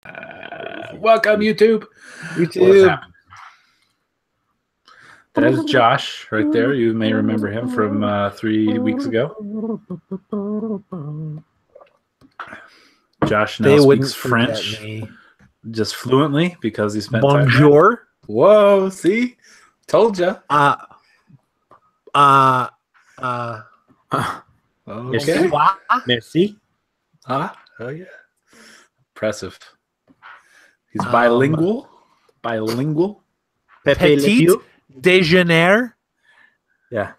Welcome, YouTube. YouTube. That is Josh right there. You may remember him from 3 weeks ago. Josh now speaks French just fluently because he spent Bonjour. time. Whoa, see? Told ya. Okay. Merci. Oh, yeah. Impressive. He's bilingual. Petit déjeuner. Yeah.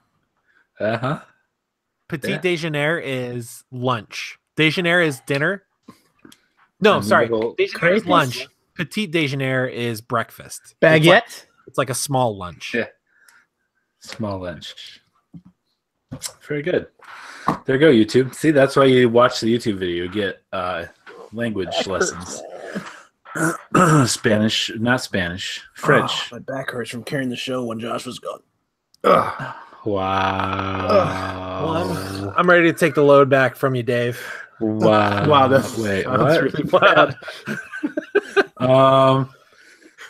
Uh-huh. Petit déjeuner is lunch. Déjeuner is dinner. No, sorry. Déjeuner is lunch. Petit déjeuner is breakfast. Baguette. It's like a small lunch. Yeah. Small lunch. Very good. There you go, YouTube. See, that's why you watch the YouTube video. You get language lessons. Spanish, not Spanish. French. Oh, my back hurts from carrying the show when Josh was gone. Wow. Well, I'm ready to take the load back from you, Dave. Wow. That's really bad.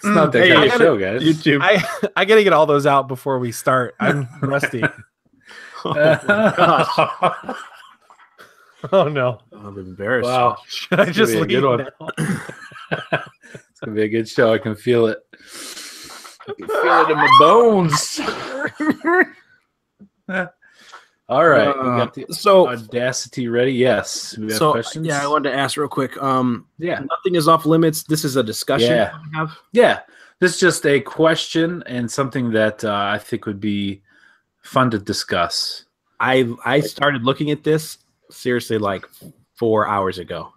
It's not that kind of show, guys. YouTube. I gotta get all those out before we start. I'm rusty. Oh, gosh. Oh no. I'm embarrassed. Wow. Should I just leave now? It's gonna be a good show. I can feel it. I can feel it in my bones. All right. We got the Audacity ready. Yes. We have questions. Yeah, I wanted to ask real quick. Yeah. Nothing is off limits. This is a discussion we have. Yeah. This is just a question and something that I think would be fun to discuss. I started looking at this seriously like 4 hours ago.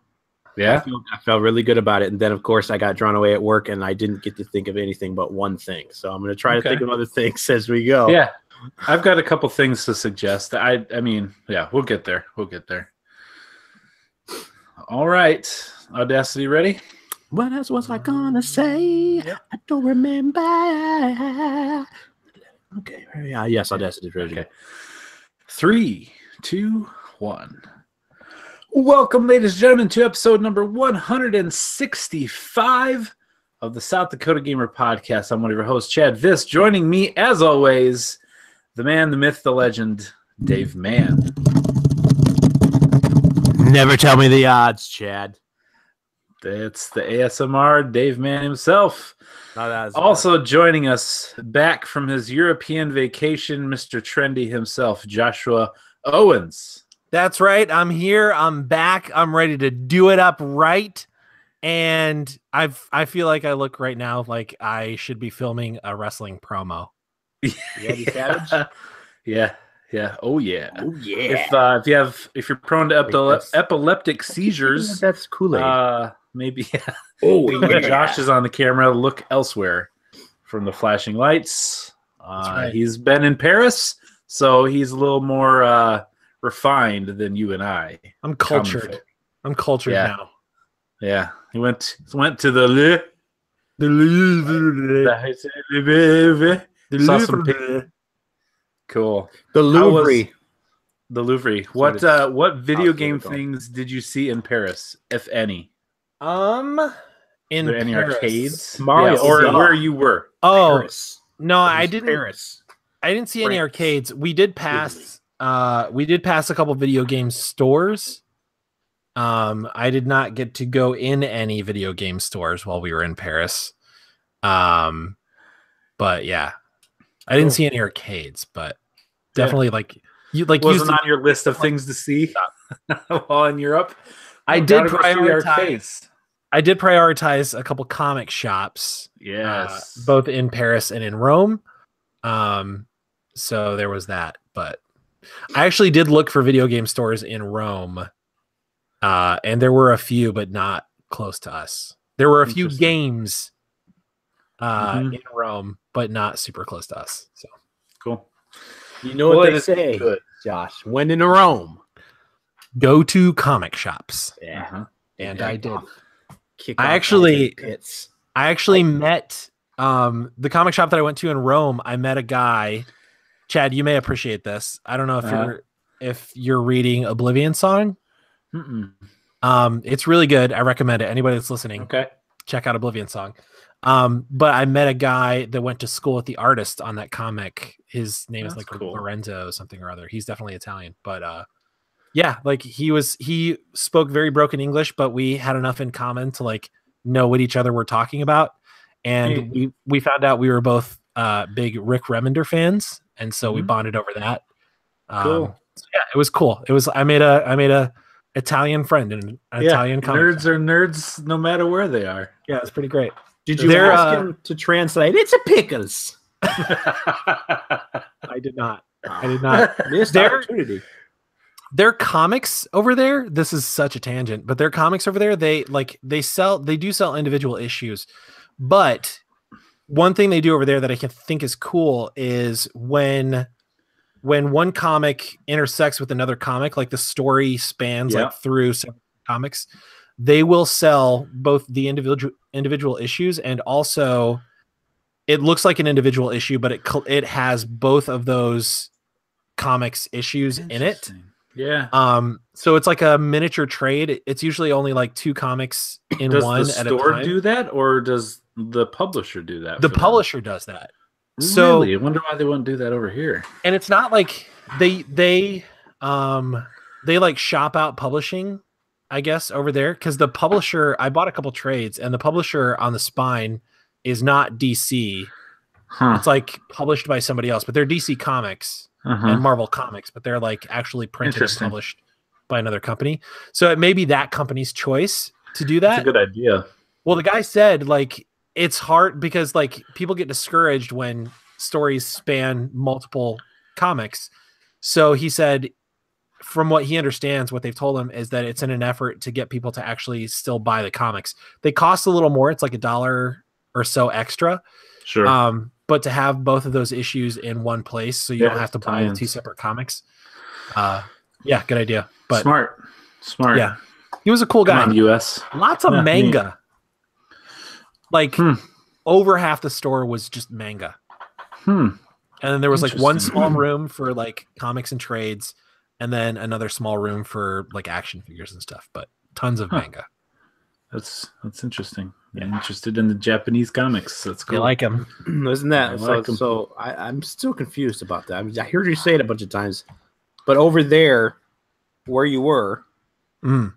Yeah. I felt really good about it. And then, of course, I got drawn away at work and I didn't get to think of anything but one thing. So I'm going to try to think of other things as we go. Yeah. I've got a couple things to suggest. I mean, yeah, we'll get there. All right. Audacity ready? What else was I going to say? Yep. I don't remember. Okay. Yeah. Yes, Audacity is ready. Okay. 3, 2, 1. Welcome, ladies and gentlemen, to episode number 165 of the South Dakota Gamer Podcast. I'm one of your hosts, Chad Viss. Joining me, as always, the man, the myth, the legend, Dave Mann. Never tell me the odds, Chad. It's the ASMR Dave Mann himself. Also joining us back from his European vacation, Mr. Trendy himself, Joshua Owens. That's right. I'm here. I'm back. I'm ready to do it up right. And I feel like I look right now like I should be filming a wrestling promo. Yeah. Oh yeah. If you're prone to epileptic seizures, that's Kool-Aid. Maybe. When Josh is on the camera, look elsewhere from the flashing lights. Right. He's been in Paris, so he's a little more refined than you and I. I'm cultured. I'm cultured now. Yeah. He went to the saw some cool. The Louvre. The Louvre. What video game things did you see in Paris, if any? In any Paris. arcades? Mario, or where you were? Oh Paris. No, I didn't. Paris. I didn't see any arcades. We did pass. We did pass a couple video game stores. I did not get to go in any video game stores while we were in Paris. But yeah, I didn't see any arcades. But definitely, wasn't on your list of things to see while in Europe. I did prioritize. I did prioritize a couple comic shops. Yes, both in Paris and in Rome. So there was that. But I actually did look for video game stores in Rome. And there were a few, but not close to us. There were a few games in Rome, but not super close to us. So cool. You know what they say, Josh? When in Rome, go to comic shops. Yeah, and I did. I actually met the comic shop that I went to in Rome. I met a guy. Chad, you may appreciate this. I don't know if you're reading Oblivion Song. Mm-mm. It's really good. I recommend it. Anybody that's listening, Okay. check out Oblivion Song. But I met a guy that went to school with the artist on that comic. His name is That's like cool. Lorenzo something or other. He's definitely Italian, but yeah, like he spoke very broken English, but we had enough in common to like know what each other were talking about. And we found out we were both big Rick Remender fans, and so we bonded over that. Cool. So yeah, it was cool. It was I made a Italian friend and an Italian comic. Nerds are nerds no matter where they are. Yeah, it's pretty great. Did you ask him to translate? It's a pickles. I did not. I did not. Missed opportunity. Their comics over there, this is such a tangent, but their comics over there, they do sell individual issues. But one thing they do over there that I can think is cool is when one comic intersects with another comic, like the story spans like through several comics, they will sell both the individual issues, and also it looks like an individual issue, but it has both of those comics issues in it. Yeah. So it's like a miniature trade. It's usually only like 2 comics in one at a time. Does the store do that, or does the publisher do that? The publisher does that. So really? I wonder why they wouldn't do that over here. And it's not like they like shop out publishing, I guess, over there, because the publisher, I bought a couple trades, and the publisher on the spine is not DC. It's like published by somebody else, but they're DC Comics and Marvel Comics, but they're like actually printed and published by another company. So it may be that company's choice to do that. That's a good idea. Well, the guy said like it's hard because like people get discouraged when stories span multiple comics. So he said, from what he understands, what they've told him is that it's in an effort to get people to actually still buy the comics. They cost a little more. It's like $1 or so extra. Sure. But to have both of those issues in one place, so you don't have to buy the 2 separate comics. Yeah, good idea. But smart. Yeah, he was a cool guy. Come on, US. Lots of manga. Like over half the store was just manga. And then there was like one small room for like comics and trades, and then another small room for like action figures and stuff. But tons of manga. That's interesting. Yeah. I'm interested in the Japanese comics. That's cool. You like them, isn't that? So I'm still confused about that. I mean, I heard you say it a bunch of times, but over there, where you were,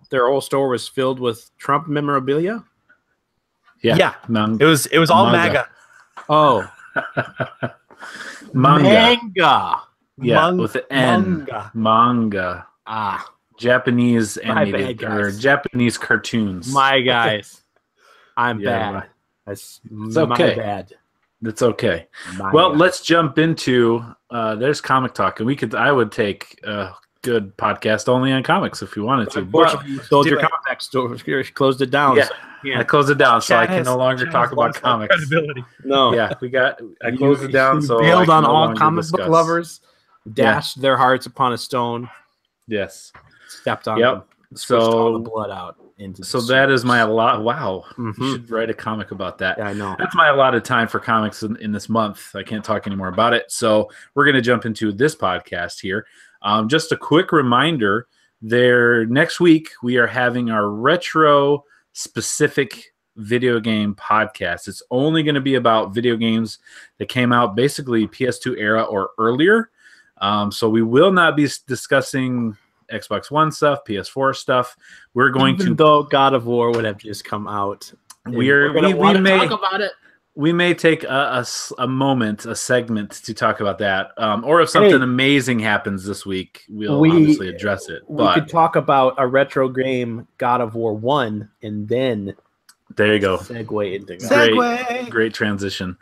their whole store was filled with Trump memorabilia. Yeah. It was all MAGA. Oh, manga. Yeah, with an N. Manga. Japanese animated or Japanese cartoons. My guys, I'm bad. It's okay. My bad. That's okay. Let's jump into there's comic talk, and I would take a good podcast only on comics if you wanted to. Unfortunately, you sold your comic store, closed it down. Yeah, I closed it down, so I can no longer talk about comics. No, I closed it down. So bailed on all comic book lovers, dashed their hearts upon a stone. Yes. Stepped on them, so all the blood out into that is my wow. You should write a comic about that. Yeah, I know. That's my allotted time for comics in this month. I can't talk anymore about it. So we're going to jump into this podcast here. Just a quick reminder, next week we are having our retro specific video game podcast. It's only going to be about video games that came out basically PS2 era or earlier. So we will not be discussing Xbox One stuff, PS4 stuff. We're going Even though God of War would have just come out. We may talk about it. We may take a segment to talk about that. Or if something amazing happens this week, we'll obviously address it. We could talk about a retro game, God of War 1, and then there you go. Segue into great transition.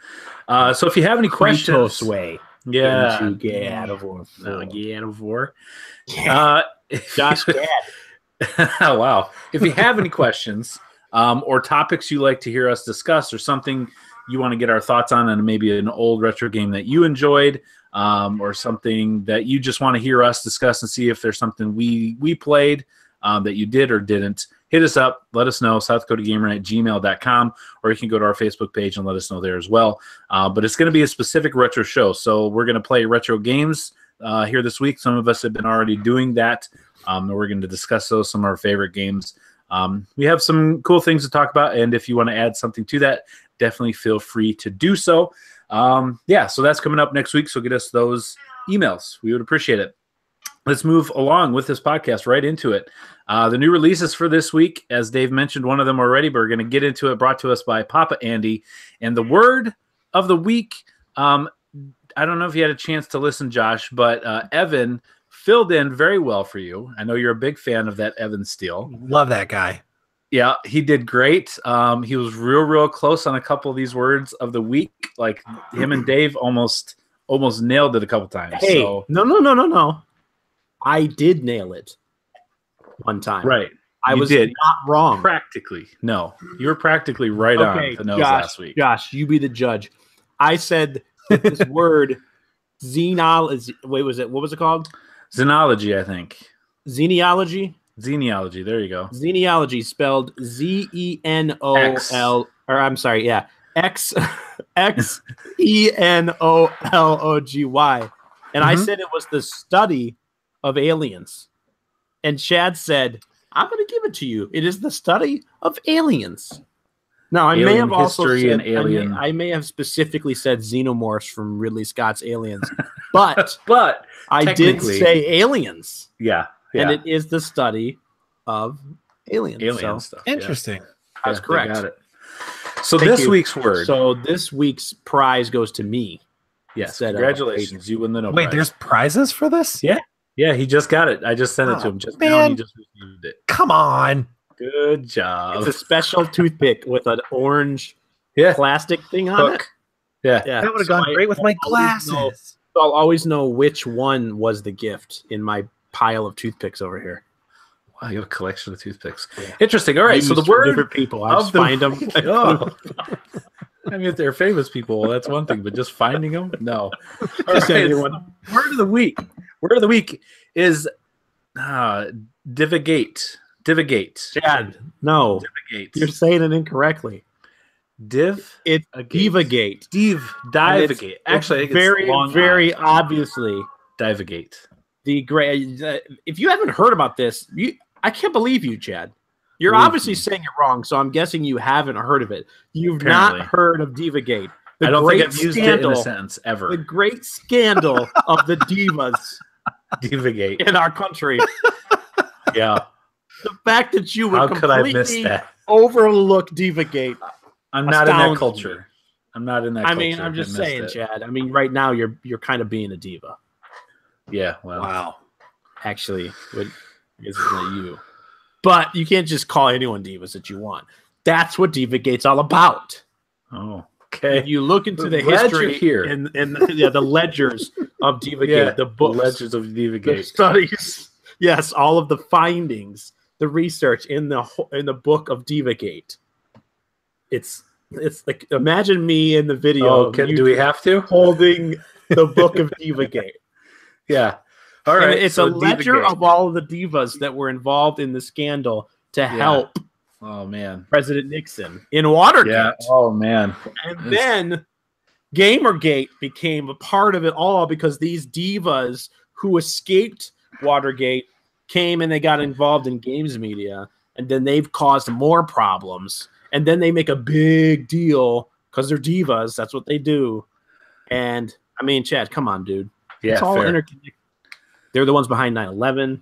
So if you have any questions, into God of War. God of War. Josh Gad. Wow. If you have any questions or topics you like to hear us discuss, or something you want to get our thoughts on, and maybe an old retro game that you enjoyed, or something that you just want to hear us discuss and see if there's something we played that you did or didn't, hit us up. Let us know, southdakotaGamer@gmail.com, or you can go to our Facebook page and let us know there as well. But it's going to be a specific retro show, so we're going to play retro games here this week. Some of us have been already doing that. We're going to discuss some of our favorite games We have some cool things to talk about, and if you want to add something to that, definitely feel free to do so. So that's coming up next week, so get us those emails. We would appreciate it. Let's move along with this podcast right into it. The new releases for this week, as Dave mentioned one of them already, but we're going to get into it, brought to us by Papa Andy. And the word of the week, I don't know if you had a chance to listen, Josh, but Evan filled in very well for you. I know you're a big fan of that Evan Steele. Love that guy. Yeah, he did great. He was real close on a couple of these words of the week. Like him and Dave almost nailed it a couple times. Hey, so. No. I did nail it one time. Right. I was not wrong. Practically. No. You were practically right on the nose last week. Josh, you be the judge. I said that this word xenology. Wait, what was it called? Xenology, I think. Xenology? Xenology. There you go. Xenology, spelled Z-E-N-O-L. Or I'm sorry, yeah. X-E-N-O-L-O-G-Y. And I said it was the study of aliens. And Chad said, I'm going to give it to you. It is the study of aliens. Now, I may have also said, I may have specifically said xenomorphs from Ridley Scott's Aliens, but I did say aliens. Yeah. And it is the study of aliens. Stuff. Interesting. That's correct. Got it. So this week's word. So this week's prize goes to me. Yes. Congratulations. You win the Nobel Wait, Prize. there's prizes for this? Yeah. Yeah, he just got it. I just sent it to him just now, and he just received it. Come on. Good job. It's a special toothpick with an orange plastic thing on it. Yeah. That would have gone great with my glasses. I'll always know which one was the gift in my pile of toothpicks over here. Wow, you have a collection of toothpicks. Yeah. Interesting. All right, so the word different people. I just find them. I mean, if they're famous people, well, that's one thing, but just finding them, no. All right, word of the week. Word of the week is divagate. Divagate. Chad, no. Divagate. You're saying it incorrectly. It's divagate. Divagate. Actually, I think it's very obviously divagate. The great. If you haven't heard about this, I can't believe you, Chad. You're obviously saying it wrong, so I'm guessing you haven't heard of it. You've not heard of divagate. I don't think I've used it in a sentence ever. The great scandal of the divas. Divagate in our country. Yeah. The fact that you would completely overlook divagate. I'm not in that culture. I'm not in that culture. I mean, I'm just saying, Chad. I mean, right now you're kind of being a diva. Yeah. Well. Wow. Actually, it's not you. But you can't just call anyone divas that you want. That's what divagate's all about. Oh. Okay. If you look into the history here and the ledgers of divagate, the books, ledgers of divagate, the studies, yes, all of the findings, the research in the book of divagate. It's like, imagine me in the video. Oh, do we have to holding the book of divagate? Yeah. All right. And it's a ledger of all of the divas that were involved in the scandal to help. Oh, man. President Nixon in Watergate. Yeah. Oh, man. And then Gamergate became a part of it all because these divas who escaped Watergate came and they got involved in games media. And then they've caused more problems. And then they make a big deal because they're divas. That's what they do. And, I mean, Chad, come on, dude. Yeah, it's all interconnected. They're the ones behind 9/11.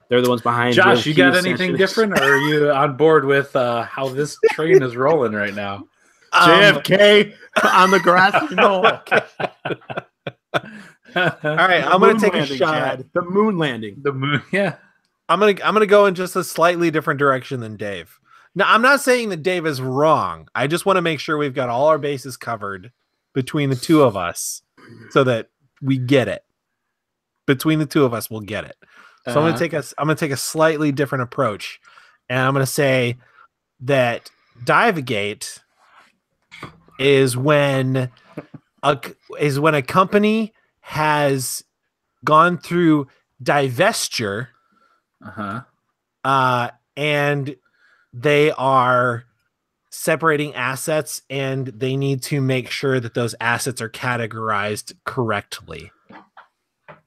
They're the ones behind. Josh, you got anything different, or are you on board with how this train is rolling right now? JFK on the grassy knoll. All right, I'm going to take a shot at the moon landing. The moon, yeah. I'm gonna go in just a slightly different direction than Dave. Now, I'm not saying that Dave is wrong. I just want to make sure we've got all our bases covered between the two of us, so that we get it. Between the two of us, we'll get it. So I'm gonna take a slightly different approach, and I'm gonna say that divagate is when a company has gone through divestiture, and they are separating assets, and they need to make sure that those assets are categorized correctly.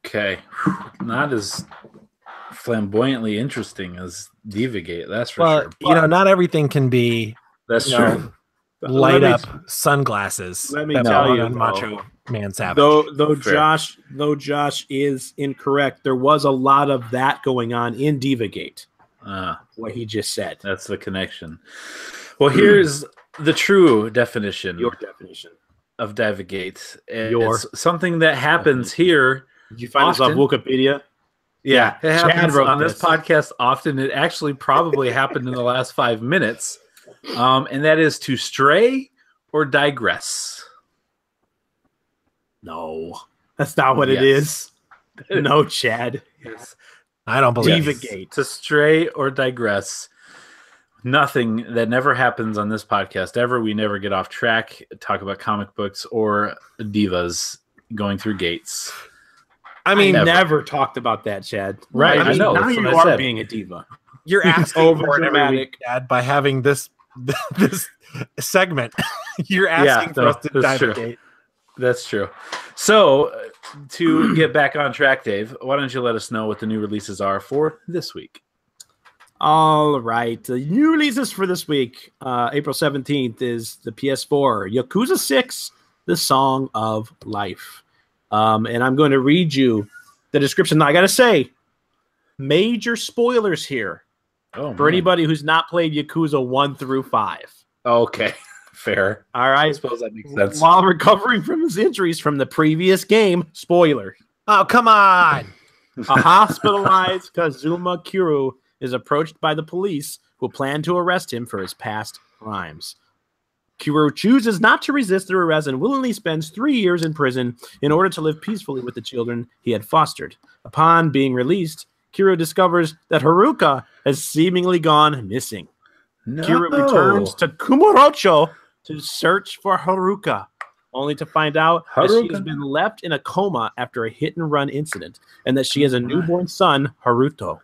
Okay, not as flamboyantly interesting as Divagate. That's for sure. But, not everything can be. That's true. Light up sunglasses. Let me tell you, Macho Man Savage. Though Josh is incorrect, there was a lot of that going on in Divagate. What he just said. That's the connection. Well, here's the true definition. Your definition of Divagate. It's something that happens here. Did you find this off Wikipedia? Yeah, it happens on this podcast often. It actually probably happened in the last 5 minutes. And that is to stray or digress. No, that's not what it is. No, Chad. Yes. I don't believe Divagate. To stray or digress. Nothing that never happens on this podcast ever. We never get off track, talk about comic books or divas going through gates. I mean, never talked about that, Chad. Right. I know. Now you are being a diva. You're asking for it every week, Dad, by having this segment. You're asking for us to divagate. That's true. So, to get back on track, Dave, why don't you let us know what the new releases are for this week? All right. The new releases for this week, April 17th, is the PS4, Yakuza 6, The Song of Life. And I'm going to read you the description. Now, I got to say, major spoilers here for anybody who's not played Yakuza 1 through 5. Okay. Fair. All right. I suppose that makes sense. While recovering from his injuries from the previous game, spoiler. Oh, come on. A hospitalized Kazuma Kiryu is approached by the police who plan to arrest him for his past crimes. Kiryu chooses not to resist their arrest and willingly spends 3 years in prison in order to live peacefully with the children he had fostered. Upon being released, Kiryu discovers that Haruka has seemingly gone missing. No. Kiryu returns to Kamurocho to search for Haruka, only to find out that she has been left in a coma after a hit-and-run incident, and that she has a newborn son, Haruto.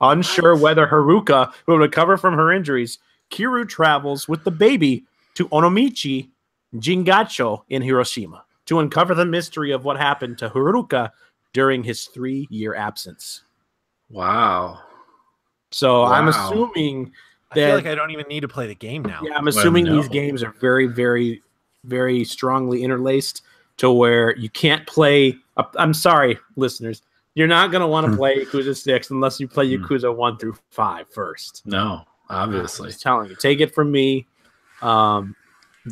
Unsure whether Haruka will recover from her injuries, Kiryu travels with the baby to Onomichi Jingacho in Hiroshima to uncover the mystery of what happened to Haruka during his 3-year absence. Wow. So I'm assuming that... I feel like I don't even need to play the game now. Yeah, I'm assuming these games are very, very, very strongly interlaced to where you can't play... I'm sorry, listeners. You're not going to want to play Yakuza 6 unless you play Yakuza 1 through 5 first. No, obviously. I'm just telling you. Take it from me. The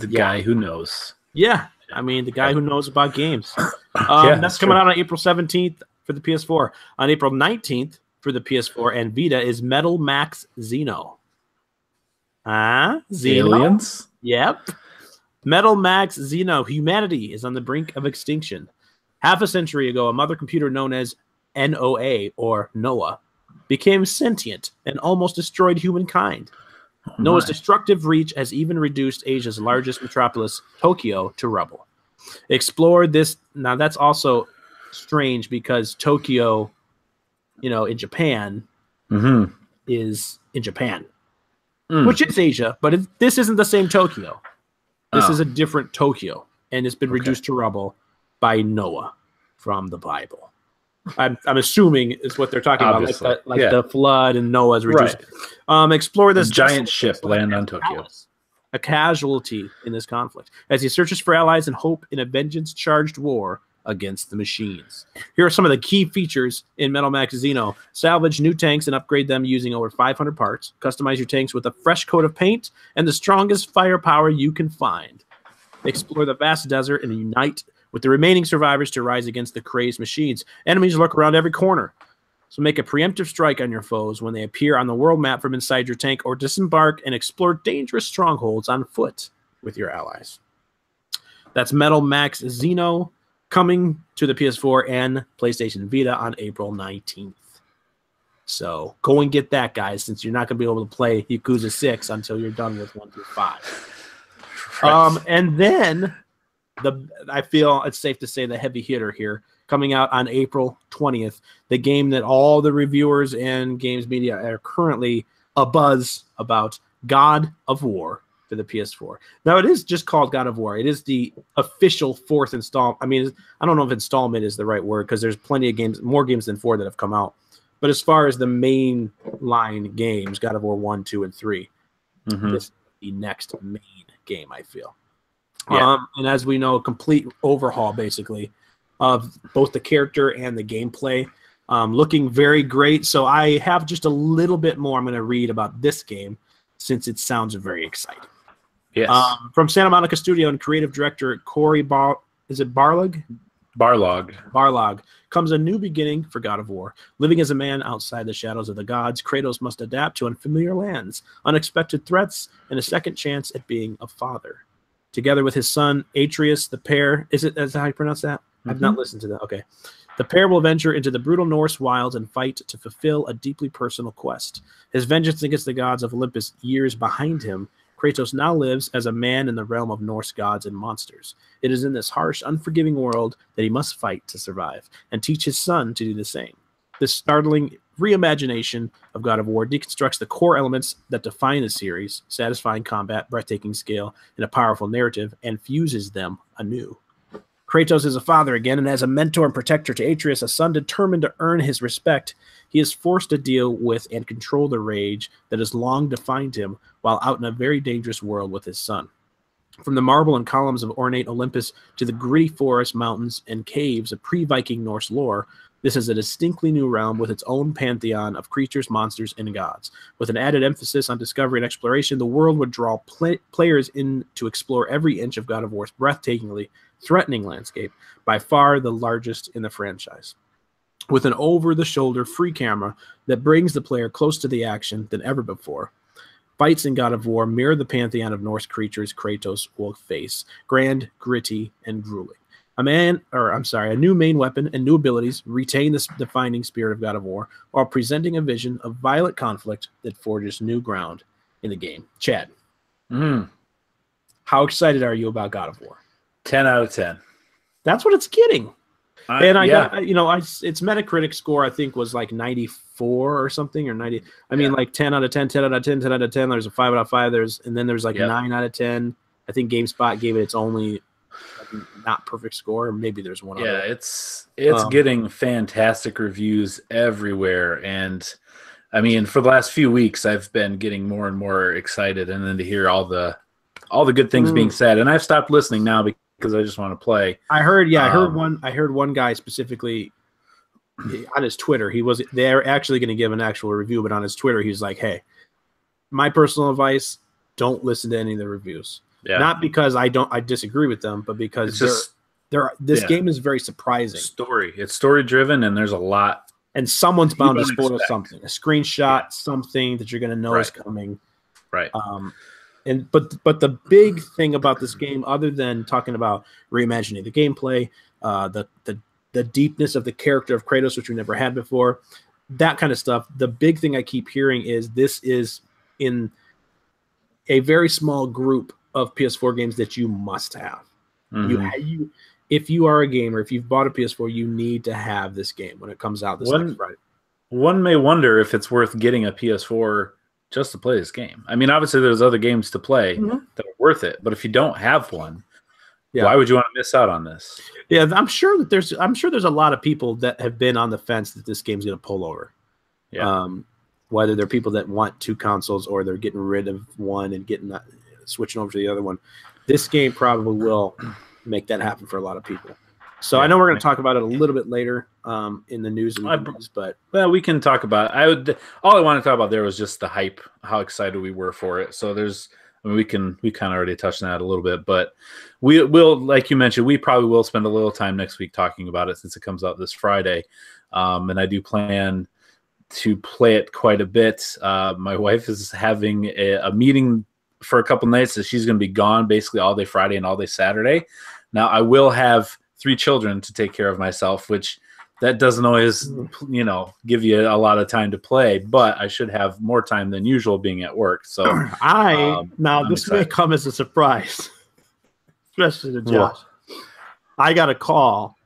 guy who knows. Yeah. I mean, the guy who knows about games. That's coming out on April 17th for the PS4. On April 19th for the PS4 and Vita is Metal Max Xeno. Xeno? Aliens? Yep. Metal Max Xeno. Humanity is on the brink of extinction. Half a century ago, a mother computer known as NOA, or Noah, became sentient and almost destroyed humankind. Noah's destructive reach has even reduced Asia's largest metropolis, Tokyo, to rubble. Explore this. Now, that's also strange because Tokyo, in Japan, is in Japan, which is Asia, but this isn't the same Tokyo. This is a different Tokyo, and it's been reduced to rubble by Noah from the Bible. I'm assuming is what they're talking Obviously. about, like the flood and Noah's reduced. Explore this giant ship land on Tokyo. A casualty in this conflict as he searches for allies and hope in a vengeance-charged war against the machines. Here are some of the key features in Metal Max Xeno. Salvage new tanks and upgrade them using over 500 parts. Customize your tanks with a fresh coat of paint and the strongest firepower you can find. Explore the vast desert and unite with the remaining survivors to rise against the crazed machines. Enemies lurk around every corner, so make a preemptive strike on your foes when they appear on the world map from inside your tank, or disembark and explore dangerous strongholds on foot with your allies. That's Metal Max Xeno, coming to the PS4 and PlayStation Vita on April 19th. So go and get that, guys, since you're not going to be able to play Yakuza 6 until you're done with 1 through 5. Right. And then... I feel it's safe to say the heavy hitter here, coming out on April 20th, the game that all the reviewers and games media are currently abuzz about, God of War for the PS4. Now, it is just called God of War. It is the official 4th installment. I mean, I don't know if installment is the right word because there's plenty of games, more games than 4 that have come out. But as far as the main line games, God of War 1, 2, and 3, this is the next main game, I feel. Yeah. And as we know, a complete overhaul, basically, of both the character and the gameplay. Looking very great. So I have just a little bit more I'm going to read about this game since it sounds very exciting. Yes. From Santa Monica Studio and creative director Corey Barlog? Barlog comes a new beginning for God of War. Living as a man outside the shadows of the gods, Kratos must adapt to unfamiliar lands, unexpected threats, and a second chance at being a father. Together with his son, Atreus, the pair... Is that how you pronounce that? I've not listened to that. Okay. The pair will venture into the brutal Norse wilds and fight to fulfill a deeply personal quest. His vengeance against the gods of Olympus years behind him, Kratos now lives as a man in the realm of Norse gods and monsters. It is in this harsh, unforgiving world that he must fight to survive and teach his son to do the same. This startling reimagination of God of War deconstructs the core elements that define the series, satisfying combat, breathtaking scale, and a powerful narrative, and fuses them anew. Kratos is a father again, and as a mentor and protector to Atreus, a son determined to earn his respect, he is forced to deal with and control the rage that has long defined him while out in a very dangerous world with his son. From the marble and columns of ornate Olympus to the gritty forest, mountains, and caves of pre-Viking Norse lore, this is a distinctly new realm with its own pantheon of creatures, monsters, and gods. With an added emphasis on discovery and exploration, the world would draw players in to explore every inch of God of War's breathtakingly threatening landscape, by far the largest in the franchise. With an over-the-shoulder free camera that brings the player close to the action than ever before, fights in God of War mirror the pantheon of Norse creatures Kratos will face, grand, gritty, and grueling. A new main weapon and new abilities retain the defining spirit of God of War while presenting a vision of violent conflict that forges new ground in the game. Chad, how excited are you about God of War? 10 out of 10. That's what it's getting. Its Metacritic score, I think, was like 94 or something, or 90. I mean, like 10 out of 10, 10 out of 10, 10 out of 10. There's a 5 out of 5. And then there's like 9 out of 10. I think GameSpot gave it its only not perfect score, or maybe there's one. Yeah, it's getting fantastic reviews everywhere, and I mean, for the last few weeks, I've been getting more and more excited, and then to hear all the good things being said, and I've stopped listening now because I just want to play. I heard one guy specifically on his Twitter. They're actually going to give an actual review, but on his Twitter, he was like, "Hey, my personal advice: don't listen to any of the reviews." Yeah. Not because I disagree with them, but because this game is very surprising. It's story driven, and there's a lot. And someone's bound to spoil something, a screenshot, something that you're going to know is coming. Right. But the big thing about this game, other than talking about reimagining the gameplay, the deepness of the character of Kratos, which we never had before, that kind of stuff. The big thing I keep hearing is this is in a very small group of PS4 games that you must have. If you are a gamer, if you've bought a PS4, you need to have this game when it comes out next Friday. One may wonder if it's worth getting a PS4 just to play this game. I mean, obviously there's other games to play that are worth it, but if you don't have one, why would you want to miss out on this? Yeah, I'm sure there's a lot of people that have been on the fence that this game's going to pull over. Yeah. Whether they're people that want two consoles or they're getting rid of one and switching over to the other one. This game probably will make that happen for a lot of people. So I know we're going to talk about it a little bit later in the news and reviews, but we can talk about it. All I want to talk about there was just the hype, how excited we were for it. So we kind of already touched on that a little bit, but we will, like you mentioned, we probably will spend a little time next week talking about it since it comes out this Friday. And I do plan to play it quite a bit. My wife is having a meeting for a couple nights, so she's going to be gone basically all day Friday and all day Saturday. Now I will have 3 children to take care of myself, which that doesn't always, give you a lot of time to play, but I should have more time than usual being at work. So this may come as a surprise, especially to Josh. I got a call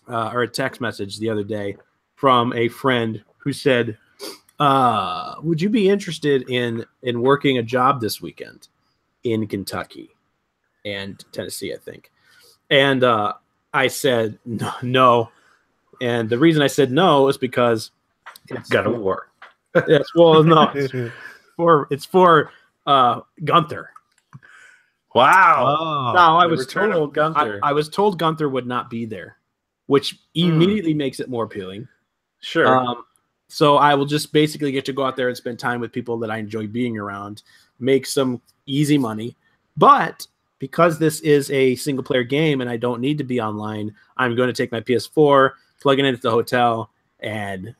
or a text message the other day from a friend who said, would you be interested in working a job this weekend in Kentucky and Tennessee, I think? And I said no. And the reason I said no is because God of War. Yes, well, no, it's for Gunther. Wow. Oh, No, I The was return of told Gunther. I was told Gunther would not be there, which immediately makes it more appealing. Sure. So I will just basically get to go out there and spend time with people that I enjoy being around, make some easy money. But because this is a single player game and I don't need to be online, I'm going to take my PS4, plug it into the hotel, and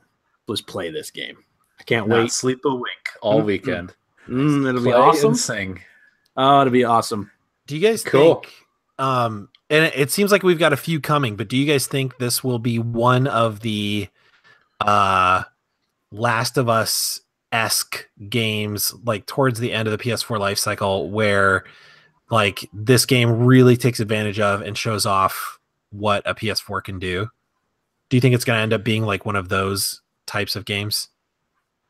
just play this game. I can't wait. Sleep a wink all weekend. It'll be Play awesome. and sing. Oh, it'll be awesome. Do you guys think? And it seems like we've got a few coming, but do you guys think this will be one of the Last of Us-esque games, like towards the end of the PS4 life cycle, where like this game really takes advantage of and shows off what a PS4 can do? Do you think it's going to end up being like one of those types of games?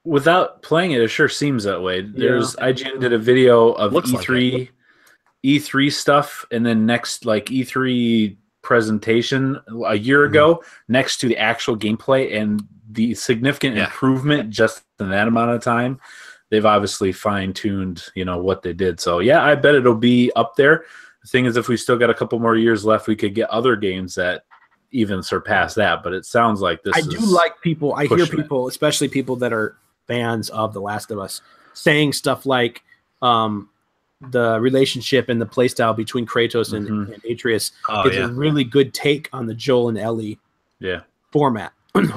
Without playing it, it sure seems that way. There's IGN did a video of E3 stuff, and then next like E3 presentation a year ago next to the actual gameplay, and the significant improvement just in that amount of time. They've obviously fine-tuned, what they did. So yeah, I bet it'll be up there. The thing is, if we still got a couple more years left, we could get other games that even surpass that. But it sounds like this. I hear people, especially people that are fans of The Last of Us, saying stuff like the relationship and the playstyle between Kratos and Atreus is a really good take on the Joel and Ellie format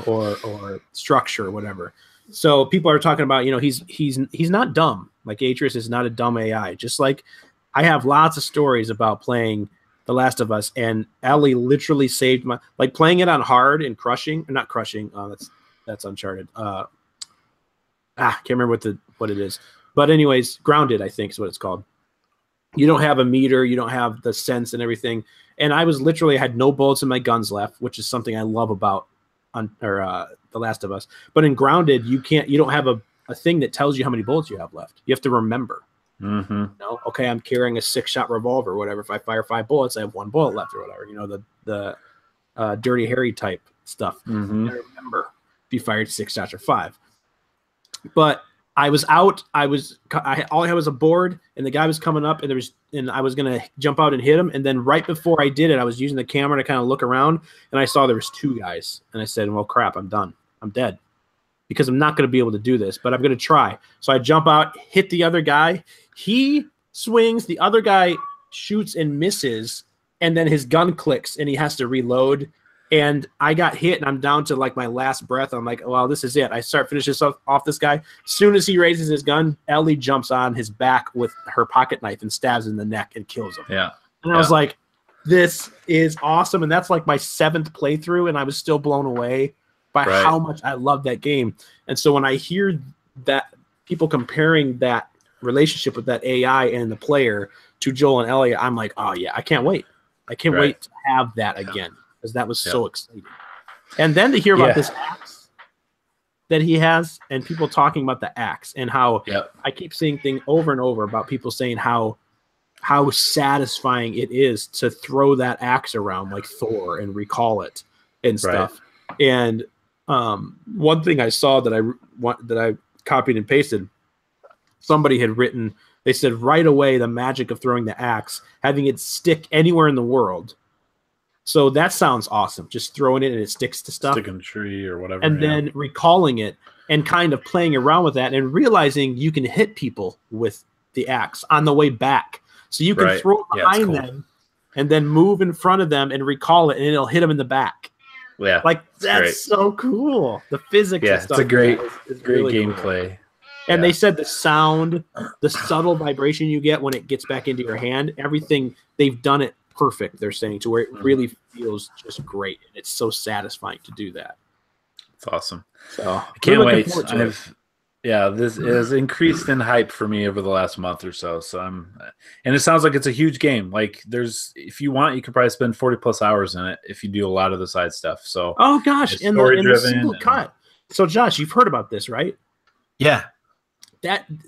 or structure or whatever. So people are talking about, he's not dumb. Like Atreus is not a dumb AI. Just like I have lots of stories about playing The Last of Us, and Ellie literally saved my, like playing it on hard and not crushing. That's Uncharted. Can't remember what it is. But anyways, Grounded, I think is what it's called. You don't have a meter, you don't have the sense and everything. And I had no bullets in my guns left, which is something I love about The Last of Us. But in Grounded, you don't have a thing that tells you how many bullets you have left. You have to remember. Okay, I'm carrying a 6-shot revolver or whatever. If I fire 5 bullets, I have 1 bullet left or whatever. The Dirty Harry type stuff. I remember if you fired 6 shots or 5. But I was out. All I had was a board, and the guy was coming up, and I was gonna jump out and hit him. And then right before I did it, I was using the camera to kind of look around, and I saw there was 2 guys, and I said, "Well, crap, I'm done. I'm dead, because I'm not gonna be able to do this, but I'm gonna try." So I jump out, hit the other guy. He swings, the other guy shoots and misses, and then his gun clicks, and he has to reload. And I got hit, and I'm down to like my last breath. I'm like, well, this is it. I start finishing off this guy. As soon as he raises his gun, Ellie jumps on his back with her pocket knife and stabs him in the neck and kills him. Yeah. And I was like, this is awesome. And that's like my 7th playthrough, and I was still blown away by how much I love that game. And so when I hear that people comparing that relationship with that AI and the player to Joel and Ellie, I'm like, oh yeah, I can't wait. I can't wait to have that again, because that was so exciting. And then to hear about this axe that he has, and people talking about the axe, and how I keep seeing things over and over about people saying how satisfying it is to throw that axe around like Thor and recall it and stuff. And one thing I saw that I copied and pasted, somebody had written, they said right away the magic of throwing the axe, having it stick anywhere in the world. So that sounds awesome. Just throwing it and it sticks to stuff. Stick in a tree or whatever. And then recalling it and kind of playing around with that and realizing you can hit people with the axe on the way back. So you can throw it behind them and then move in front of them and recall it, and it'll hit them in the back. Yeah. Like, that's so cool. The physics and stuff. It's a great really gameplay. Cool. And they said the sound, the subtle vibration you get when it gets back into your hand, everything, they've done it perfect, they're saying, to where it really feels just great. And it's so satisfying to do that. It's awesome. So I can't wait. This has increased in hype for me over the last month or so. And it sounds like it's a huge game. Like, if you want, you could probably spend 40+ hours in it if you do a lot of the side stuff. So oh gosh, in the single cut. So Josh, you've heard about this, right? Yeah.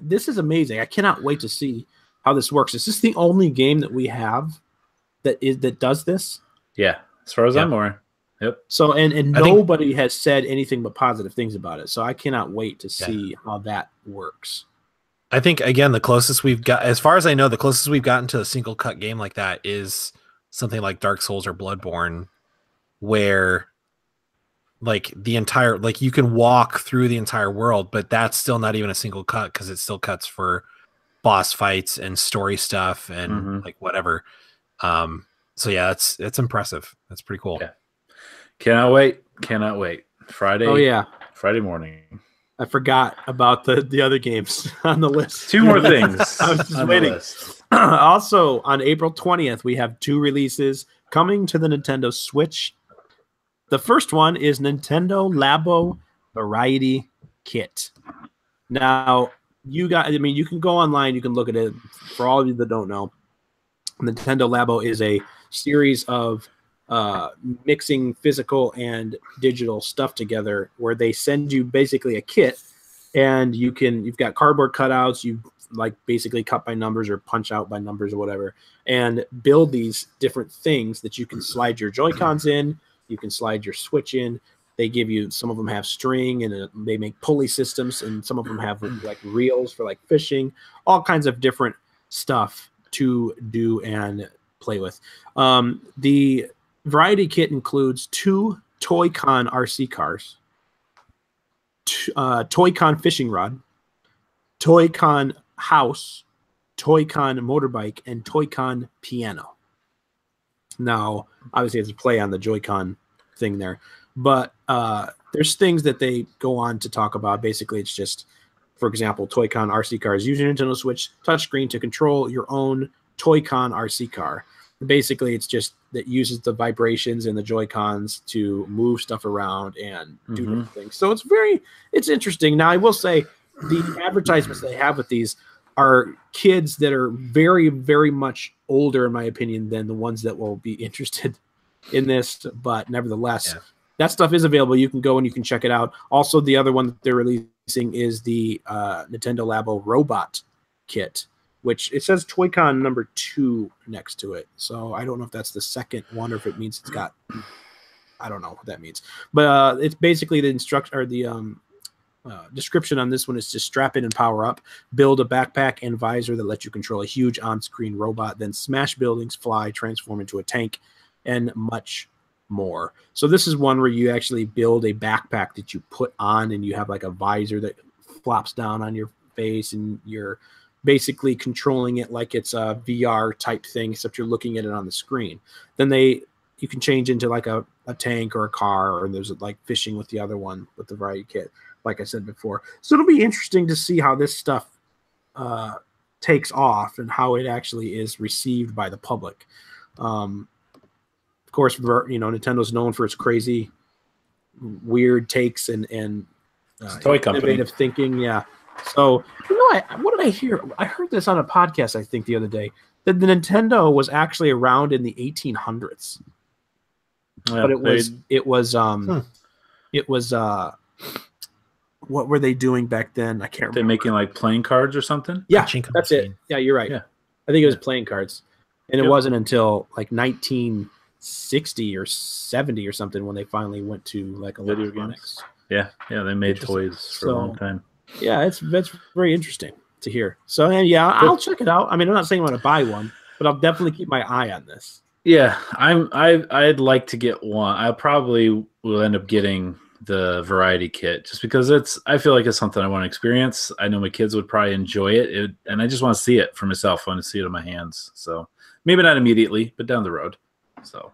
This is amazing. I cannot wait to see how this works. Is this the only game that we have that does this? Yeah, as far as I'm aware. Yep. So and nobody has said anything but positive things about it. So I cannot wait to see how that works. I think again the closest we've got, as far as I know, the closest we've gotten to a single cut game like that is something like Dark Souls or Bloodborne, where like the entire, like you can walk through the entire world, but that's still not even a single cut because it still cuts for boss fights and story stuff and like whatever. So yeah, it's impressive. That's pretty cool. Yeah. Cannot wait. Friday. Oh yeah, Friday morning. I forgot about the other games on the list. 2 more things. I was just waiting. Also, on April 20th, we have 2 releases coming to the Nintendo Switch. The first one is Nintendo Labo Variety Kit. Now, you can go online, you can look at it. For all of you that don't know, Nintendo Labo is a series of mixing physical and digital stuff together, where they send you basically a kit, and you've got cardboard cutouts, you like basically cut by numbers or punch out by numbers or whatever, and build these different things that you can slide your Joy-Cons in, you can slide your Switch in. They give you, some of them have string, and they make pulley systems, and some of them have like reels for like fishing, all kinds of different stuff to do and play with. The Variety Kit includes 2 Toy-Con RC cars, Toy-Con fishing rod, Toy-Con house, Toy-Con motorbike, and Toy-Con piano. Now, obviously, it's a play on the Joy-Con thing there, but there's things that they go on to talk about. Basically, it's just, for example, Toy-Con RC cars. Use your Nintendo Switch touchscreen to control your own Toy-Con RC car. Basically, it's just that uses the vibrations and the Joy-Cons to move stuff around and do different things. So it's interesting. Now, I will say the advertisements they have with these are kids that are very, very much older, in my opinion, than the ones that will be interested in this. But nevertheless, that stuff is available. You can go and you can check it out. Also, the other one that they're releasing is the Nintendo Labo Robot Kit, which it says Toy-Con number 2 next to it. So I don't know if that's the second one or if it means it's got, I don't know what that means. But it's basically the instruction, or the description on this one is to strap in and power up, build a backpack and visor that lets you control a huge on-screen robot, then smash buildings, fly, transform into a tank, and much more. So this is one where you actually build a backpack that you put on, and you have like a visor that flops down on your face, and you're basically controlling it like it's a VR type thing, except you're looking at it on the screen. Then you can change into like a tank or a car, or there's like fishing with the other one with the Variety Kit, like I said before. So it'll be interesting to see how this stuff takes off and how it actually is received by the public. Of course, Nintendo's known for its crazy, weird takes and toy company. Innovative thinking. Yeah. So, what did I hear? I heard this on a podcast, I think, the other day, that the Nintendo was actually around in the 1800s. Yeah, but it was what were they doing back then? I can't remember. They're making like playing cards or something? Yeah, that's it. Yeah, you're right. Yeah. I think it was playing cards. And it wasn't until like 1960 or 70 or something when they finally went to like electronics. Yeah, they made toys for a long time. Yeah, that's very interesting to hear. So, I'll check it out. I mean, I'm not saying I'm going to buy one, but I'll definitely keep my eye on this. Yeah, I'd like to get one. I probably will end up getting the Variety Kit just because I feel like it's something I want to experience. I know my kids would probably enjoy it, and I just want to see it for myself. I want to see it in my hands. So maybe not immediately, but down the road. So,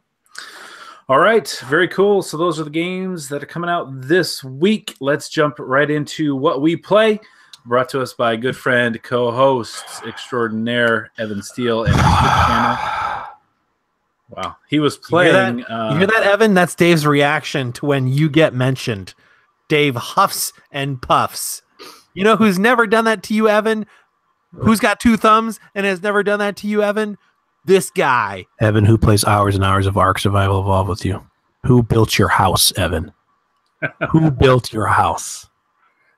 all right, very cool. So those are the games that are coming out this week. Let's jump right into what we play. Brought to us by good friend, co-host extraordinaire Evan Steele and his channel. Wow, he was playing. You hear that, Evan? That's Dave's reaction to when you get mentioned. Dave huffs and puffs. You know who's never done that to you, Evan? Who's got 2 thumbs and has never done that to you, Evan? This guy. Evan, who plays hours and hours of Ark Survival Evolved with you? Who built your house, Evan? Who built your house?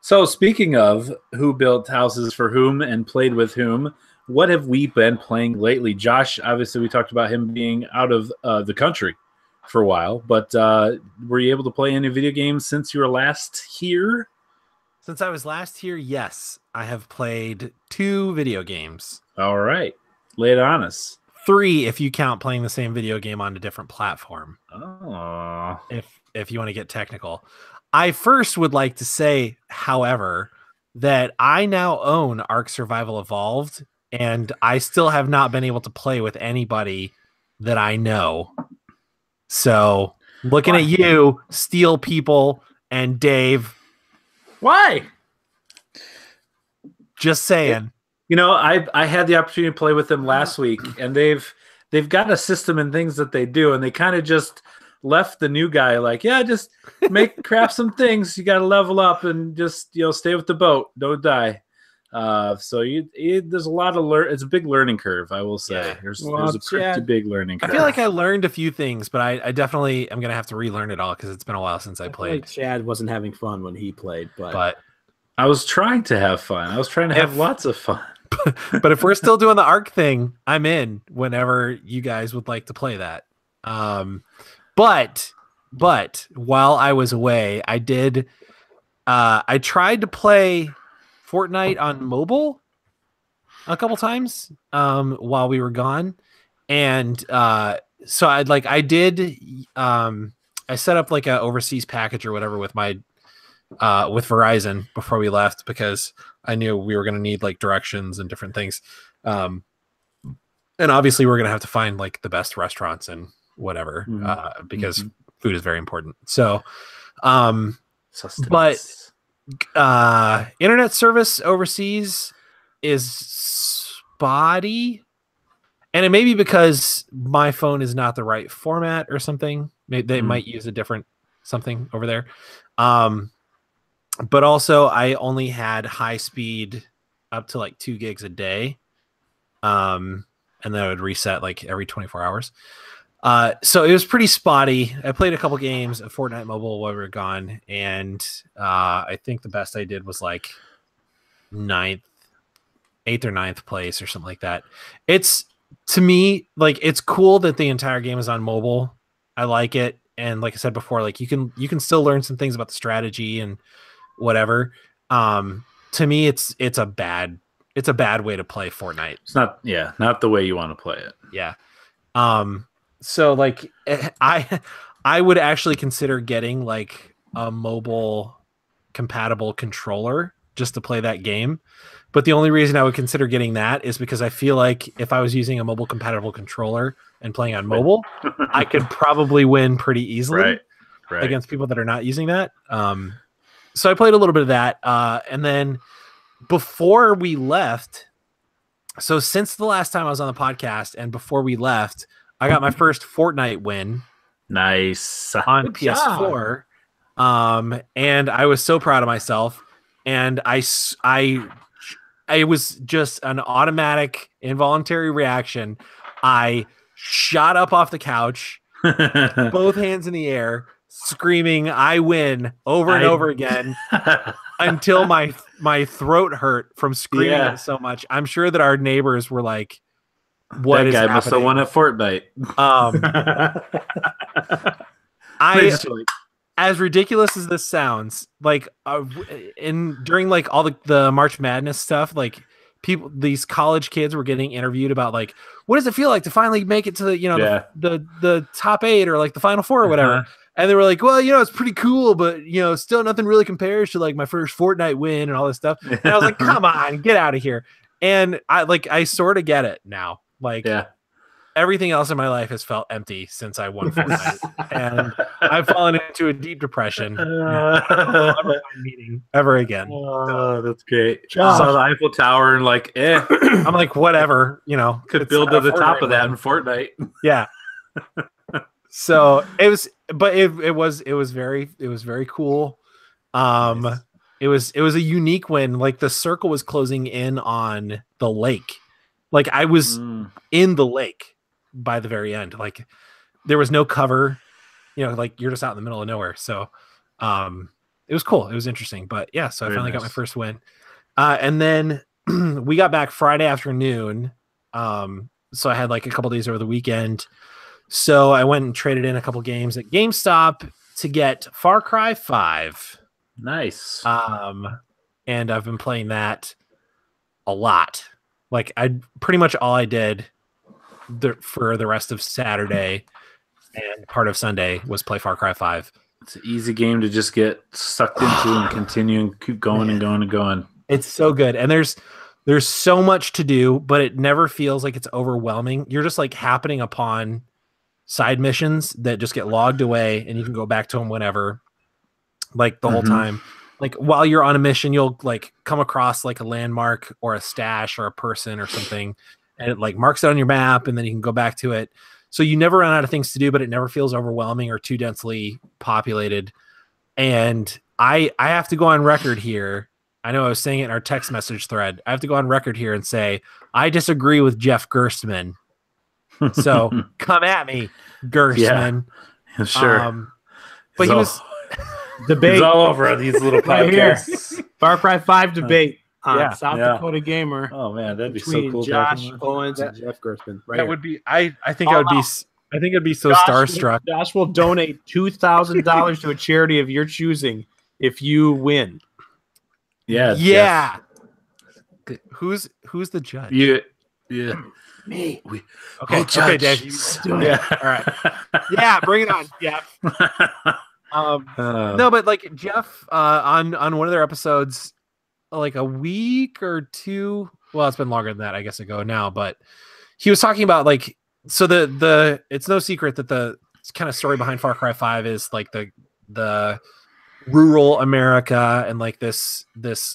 So speaking of who built houses for whom and played with whom, what have we been playing lately? Josh, obviously we talked about him being out of the country for a while, but were you able to play any video games since you were last here? Since I was last here, yes. I have played 2 video games. All right. Lay it on us. 3 if you count playing the same video game on a different platform. Oh. If you want to get technical. I first would like to say, however, that I now own Ark Survival Evolved, and I still have not been able to play with anybody that I know. So, looking at you, Steel People, and Dave. Why? Just saying. You know, I had the opportunity to play with them last week, and they've got a system and things that they do, and they kind of just left the new guy like, yeah, just craft some things. You got to level up and just, you know, stay with the boat, don't die. So there's a lot of it's a big learning curve, I will say. Yeah. There's a pretty big learning curve. I feel like I learned a few things, but I definitely am gonna have to relearn it all because it's been a while since I played. Like Chad wasn't having fun when he played, but I was trying to have fun. I was trying to have lots of fun. But if we're still doing the Ark thing, I'm in whenever you guys would like to play that. But while I was away, I tried to play Fortnite on mobile a couple times while we were gone, and so I set up like a overseas package or whatever with my with Verizon before we left because I knew we were going to need like directions and different things, and obviously we're going to have to find like the best restaurants and whatever because food is very important. So but internet service overseas is spotty, and it may be because my phone is not the right format or something. They might use a different something over there. But also I only had high speed up to like 2 gigs a day, and then it would reset like every 24 hours. So it was pretty spotty. I played a couple games of Fortnite Mobile while we were gone, and I think the best I did was like 8th or 9th place or something like that. It's, to me, like, it's cool that the entire game is on mobile. I like it, and like I said before, like you can still learn some things about the strategy and whatever. To me, it's a bad way to play Fortnite. It's not the way you want to play it. Yeah. So like I would actually consider getting like a mobile compatible controller just to play that game. But the only reason I would consider getting that is because I feel like if I was using a mobile compatible controller and playing on mobile, I could probably win pretty easily against people that are not using that. So I played a little bit of that. And then before we left, so since the last time I was on the podcast and before we left, I got my first Fortnite win. Nice. On PS4. And I was so proud of myself. And it was just an automatic involuntary reaction. I shot up off the couch, both hands in the air, screaming, "I win," over and over again until my throat hurt from screaming it so much. I'm sure that our neighbors were like, "What is happening?" Must have won at Fortnite. As ridiculous as this sounds, like during like all the March Madness stuff, like these college kids were getting interviewed about like, what does it feel like to finally make it to the the top 8 or like the Final 4 or whatever. And they were like, well, it's pretty cool, but still nothing really compares to like my first Fortnite win and all this stuff. And I was like, come on, get out of here. And I sort of get it now. Like, everything else in my life has felt empty since I won Fortnite, and I've fallen into a deep depression. Never meeting ever again. Oh, that's great. Saw the Eiffel Tower and like, I'm like, whatever, could build to the top of that in Fortnite. Yeah. So it was, but it was very cool. Nice. It was a unique win. Like the circle was closing in on the lake. Like I was in the lake by the very end. Like there was no cover, like you're just out in the middle of nowhere. So it was cool. It was interesting. But yeah, so I finally got my first win. And then we got back Friday afternoon. So I had like a couple days over the weekend. So I went and traded in a couple games at GameStop to get Far Cry 5. Nice. And I've been playing that a lot. Like I pretty much all I did for the rest of Saturday and part of Sunday was play Far Cry 5. It's an easy game to just get sucked into and continue and keep going and going and going. It's so good. And there's so much to do, but it never feels like it's overwhelming. You're just like happening upon side missions that just get logged away and you can go back to them whenever, like the whole time. Like while you're on a mission, you'll like come across like a landmark or a stash or a person or something, and it like marks it on your map, and then you can go back to it. So you never run out of things to do, but it never feels overwhelming or too densely populated. And I have to go on record here. I know I was saying it in our text message thread. I have to go on record here and say I disagree with Jeff Gerstmann. So come at me, Gerstmann. Yeah, sure. But he was debate. It's all over these little podcasts. Far Cry 5 debate on South Dakota Gamer. Oh man, that'd be so between cool. Josh Owens and Jeff Gerstmann. Right that here. would be. I think I would be. I think I'd be so starstruck. Josh will donate $2,000 to a charity of your choosing if you win. Yeah. Yeah. Jeff. Who's the judge? Yeah. Me. Okay, Dave. Yeah. All right. Yeah, bring it on, Jeff. No, but like Jeff on one of their episodes, like a week or two. Well, it's been longer than that, I guess, ago now. But he was talking about like, so the it's no secret that the kind of story behind Far Cry 5 is like the rural America and like this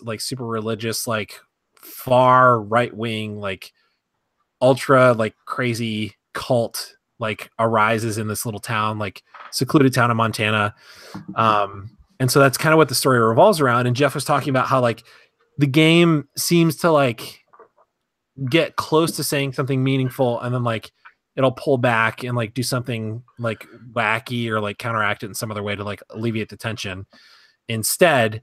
like super religious, like far right wing, like ultra like crazy cult like arises in this little town, like secluded town in Montana. And so that's kind of what the story revolves around. And Jeff was talking about how like the game seems to like get close to saying something meaningful and then like it'll pull back and like do something like wacky or like counteract it in some other way to like alleviate the tension instead.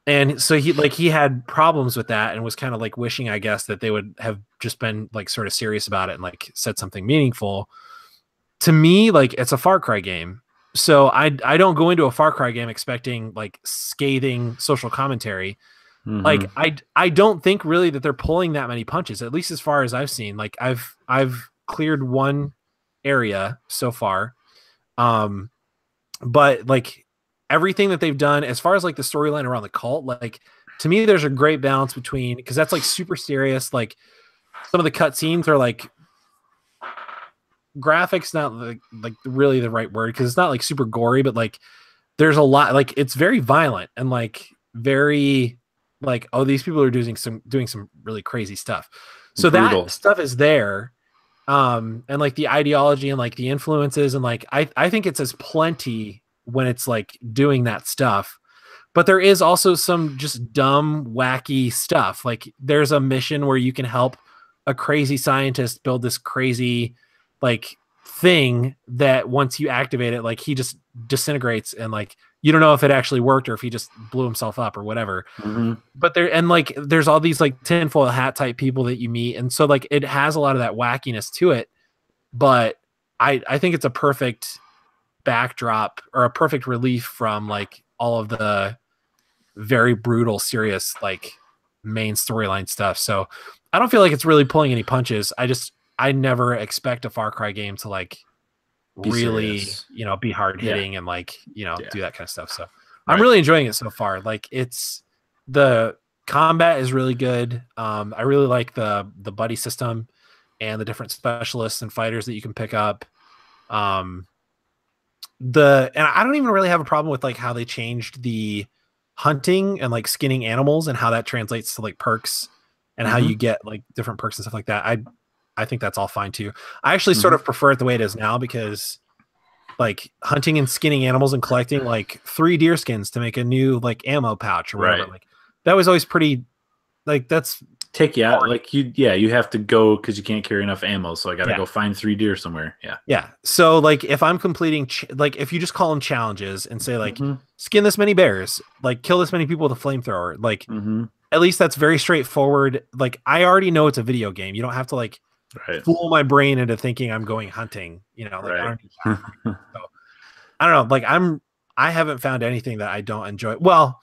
And so he had problems with that and was kind of like wishing, I guess, that they would have just been like sort of serious about it and like said something meaningful. To me, like it's a Far Cry game. So I don't go into a Far Cry game expecting like scathing social commentary. Like I don't think really that they're pulling that many punches, at least as far as I've seen. Like I've cleared one area so far. But like everything that they've done as far as like the storyline around the cult, like to me there's a great balance between, because that's like super serious. Like some of the cutscenes are like graphics, not like really the right word, because it's not like super gory, but like there's a lot, like it's very violent and like very like, oh, these people are doing some really crazy stuff. So brutal. That stuff is there. And like the ideology and like the influences and like I think it's as plenty when it's like doing that stuff. But there is also some just dumb, wacky stuff. Like there's a mission where you can help a crazy scientist build this crazy like thing that once you activate it, like he just disintegrates and like you don't know if it actually worked or if he just blew himself up or whatever. But there's all these like tinfoil hat type people that you meet, and so like it has a lot of that wackiness to it. But I think it's a perfect backdrop or a perfect relief from like all of the very brutal, serious like main storyline stuff. So I don't feel like it's really pulling any punches. I never expect a Far Cry game to like be really serious. Be hard hitting and like do that kind of stuff. So I'm really enjoying it so far. Like the combat is really good. I really like the buddy system and the different specialists and fighters that you can pick up. And I don't even really have a problem with like how they changed the hunting and like skinning animals and how that translates to like perks and how you get like different perks and stuff like that. I think that's all fine too. I actually sort of prefer it the way it is now, because like hunting and skinning animals and collecting like 3 deer skins to make a new like ammo pouch or whatever. Like that was always pretty, like that's take you out. Like you have to go because you can't carry enough ammo. So I got to go find 3 deer somewhere. Yeah. So like if I'm completing, like if you just call them challenges and say like skin this many bears, like kill this many people with a flamethrower, like at least that's very straightforward. Like I already know it's a video game. You don't have to like fool my brain into thinking I'm going hunting. You know, like Right. I don't need that. So, I don't know. Like I haven't found anything that I don't enjoy. Well,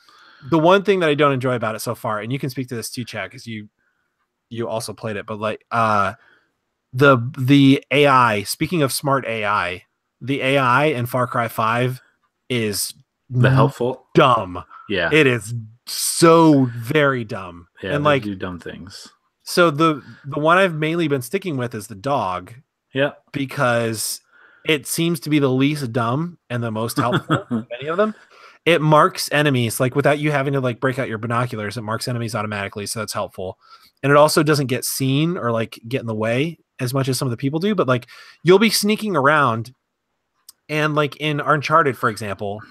the one thing that I don't enjoy about it so far, and you can speak to this too, Chad, because you also played it, but like the AI, speaking of smart AI, the AI in Far Cry 5 is helpful dumb. Yeah. It is so very dumb. Yeah, and they like do dumb things. So the one I've mainly been sticking with is the dog. Yeah. Because it seems to be the least dumb and the most helpful of any of them. It marks enemies, like without you having to like break out your binoculars, it marks enemies automatically, so that's helpful. And it also doesn't get seen or like get in the way as much as some of the people do, but like you'll be sneaking around and like in Uncharted, for example,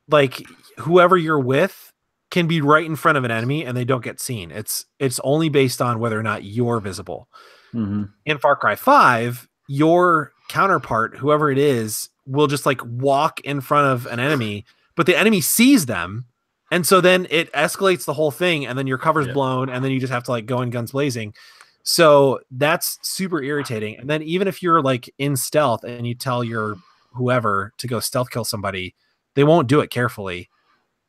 like whoever you're with can be right in front of an enemy and they don't get seen. It's only based on whether or not you're visible. Mm-hmm. In Far Cry 5, your counterpart, whoever it is, will just like walk in front of an enemy, but the enemy sees them. And so then it escalates the whole thing, and then your cover's blown, and then you just have to like go in guns blazing. So that's super irritating. And then even if you're like in stealth and you tell your whoever to go stealth kill somebody, they won't do it carefully.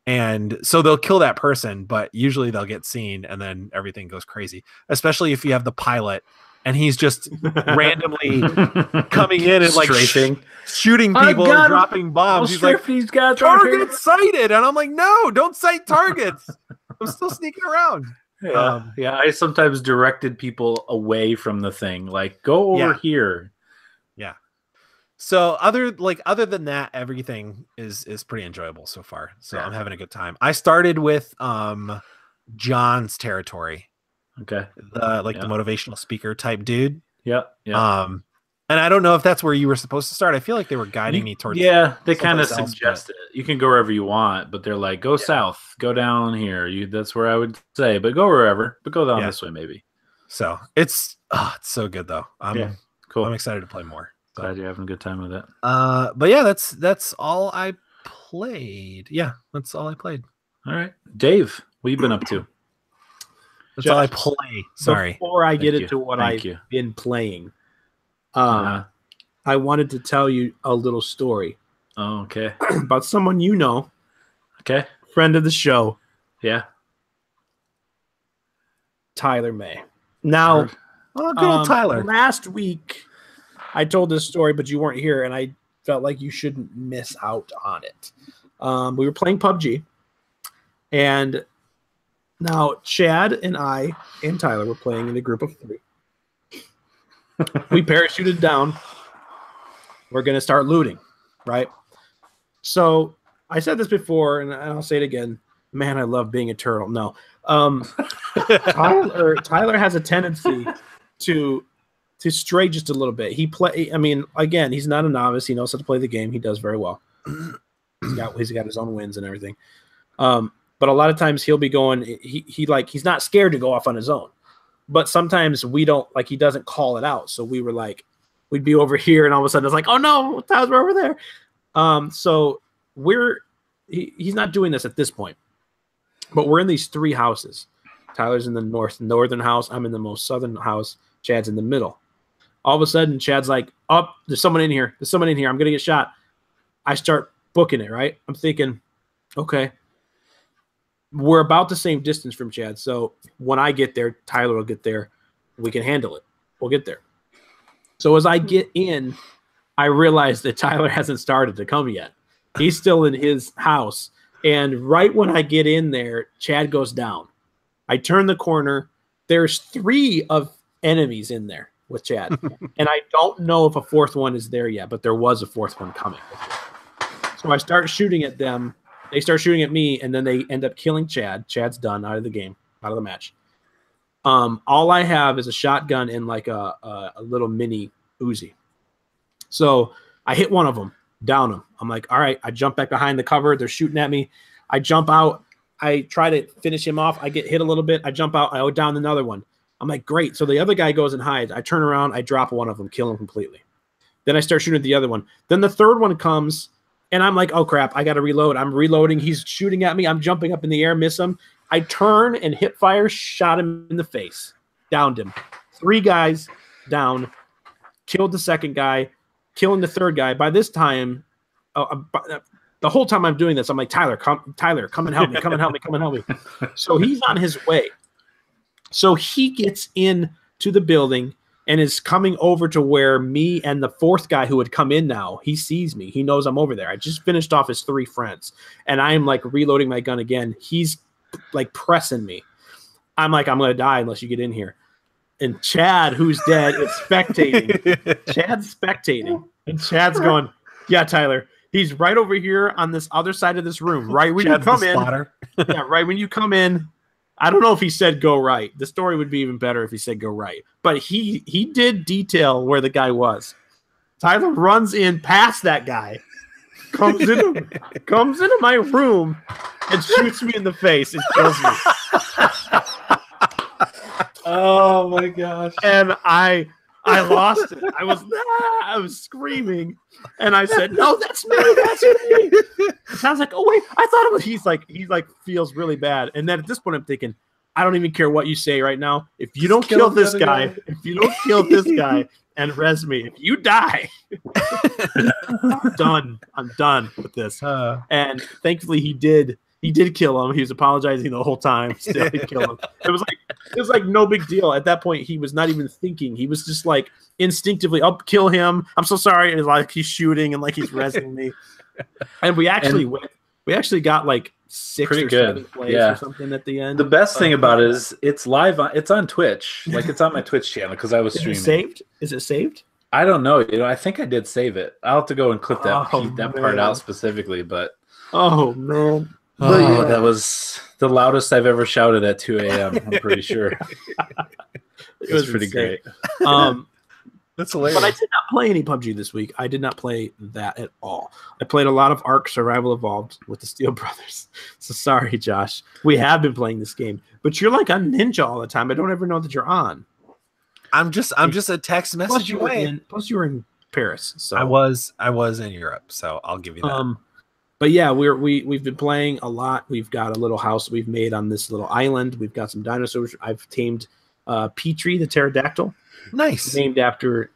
And so they'll kill that person, but usually they'll get seen and then everything goes crazy, especially if you have the pilot and he's just randomly coming in and like shooting people and dropping bombs. He's like, he's got target sighted. And I'm like, no, don't sight targets. I'm still sneaking around. Yeah. I sometimes directed people away from the thing. Like, go over here. Yeah. So other than that, everything is pretty enjoyable so far. So I'm having a good time. I started with John's territory. Okay. The motivational speaker type dude. Yeah. And I don't know if that's where you were supposed to start. I feel like they were guiding me towards. Yeah, they kind of suggest it. You can go wherever you want, but they're like, go south, go down here. That's where I would say, but go wherever, but go down this way maybe. So it's so good though. Cool. I'm excited to play more. So. Glad you're having a good time with it. But yeah, that's all I played. Yeah, that's all I played. All right, Dave, what have you been up to? That's all I play. Sorry. Before I get into what I've been playing, I wanted to tell you a little story. Oh, okay. About someone you know. Okay. Friend of the show. Yeah. Tyler May. Now, good old Tyler. Last week, I told this story, but you weren't here, and I felt like you shouldn't miss out on it. We were playing PUBG, and now Chad and I and Tyler were playing in a group of 3. We parachuted down. We're going to start looting, right? So I said this before, and I'll say it again. Man, I love being a turtle. No. Tyler has a tendency to stray just a little bit. Again, he's not a novice. He knows how to play the game. He does very well. He's got his own wins and everything. But a lot of times he'll be going, he's not scared to go off on his own. But sometimes we don't, like, he doesn't call it out. So we were like, we'd be over here and all of a sudden it's like, oh no, Tyler, we're over there. So he's not doing this at this point. But we're in these 3 houses. Tyler's in the northern house. I'm in the most southern house. Chad's in the middle. All of a sudden, Chad's like, oh, there's someone in here. I'm going to get shot. I start booking it, right? I'm thinking, okay. We're about the same distance from Chad. So when I get there, Tyler will get there. We can handle it. We'll get there. So as I get in, I realize that Tyler hasn't started to come yet. He's still in his house. And right when I get in there, Chad goes down. I turn the corner. There's 3 of enemies in there with Chad. And I don't know if a 4th one is there yet, but there was a 4th one coming. So I start shooting at them. They start shooting at me, and then they end up killing Chad. Chad's done, out of the game, out of the match. All I have is a shotgun and like a little mini Uzi. So I hit one of them, down him. I'm like, all right. I jump back behind the cover. They're shooting at me. I jump out. I try to finish him off. I get hit a little bit. I jump out. I go down another one. I'm like, great. So the other guy goes and hides. I turn around. I drop one of them, kill him completely. Then I start shooting at the other one. Then the 3rd one comes. And I'm like, oh, crap, I got to reload. I'm reloading. He's shooting at me. I'm jumping up in the air, miss him. I turn and hit fire, shot him in the face, downed him. 3 guys down, killed the second guy, killing the third guy. By this time, the whole time I'm doing this, I'm like, Tyler, come and help me, come and help me. So he's on his way. So he gets in to the building and is coming over to where me and the 4th guy who had come in now, he sees me. He knows I'm over there. I just finished off his 3 friends. And I'm like reloading my gun again. He's like pressing me. I'm like, I'm going to die unless you get in here. And Chad, who's dead, is spectating. Chad's spectating. And Chad's going, yeah, Tyler, he's right over here on this other side of this room. Right when you come in. Yeah, right when you come in. I don't know if he said go right. The story would be even better if he said go right. But he did detail where the guy was. Tyler runs in past that guy, comes into my room, and shoots me in the face and kills me. Oh my gosh! And I lost it. I was screaming, and I said, "No, that's me. That's me." And I was like, "Oh wait, I thought it was." He's like feels really bad, and then at this point, I'm thinking, I don't even care what you say right now. If you don't kill this guy, and res me, if you die, I'm done with this. And thankfully, he did kill him. He was apologizing the whole time. Still, he killed him. It was like no big deal. At that point, he was not even thinking. He was just like instinctively, "I'll kill him. I'm so sorry." And like he's shooting and like he's resing me. And we actually got like 6 or 7 plays or something at the end. The best thing about it is it's live it's on Twitch. Like it's on my Twitch channel because I was streaming. Is it saved? I don't know. I think I did save it. I'll have to go and clip that part out specifically, but oh man. That was the loudest I've ever shouted at 2 a.m. I'm pretty sure. It was pretty great. That's hilarious. But I did not play any PUBG this week. I did not play that at all. I played a lot of Ark Survival Evolved with the Steel Brothers. So sorry, Josh. We have been playing this game, but you're like on Ninja all the time. I don't ever know that you're on. I'm just a text message away. Plus you were in Paris. So I was in Europe, so I'll give you that. But yeah, we've been playing a lot. We've got a little house we've made on this little island. We've got some dinosaurs. I've tamed Petrie, the pterodactyl. Nice. Named after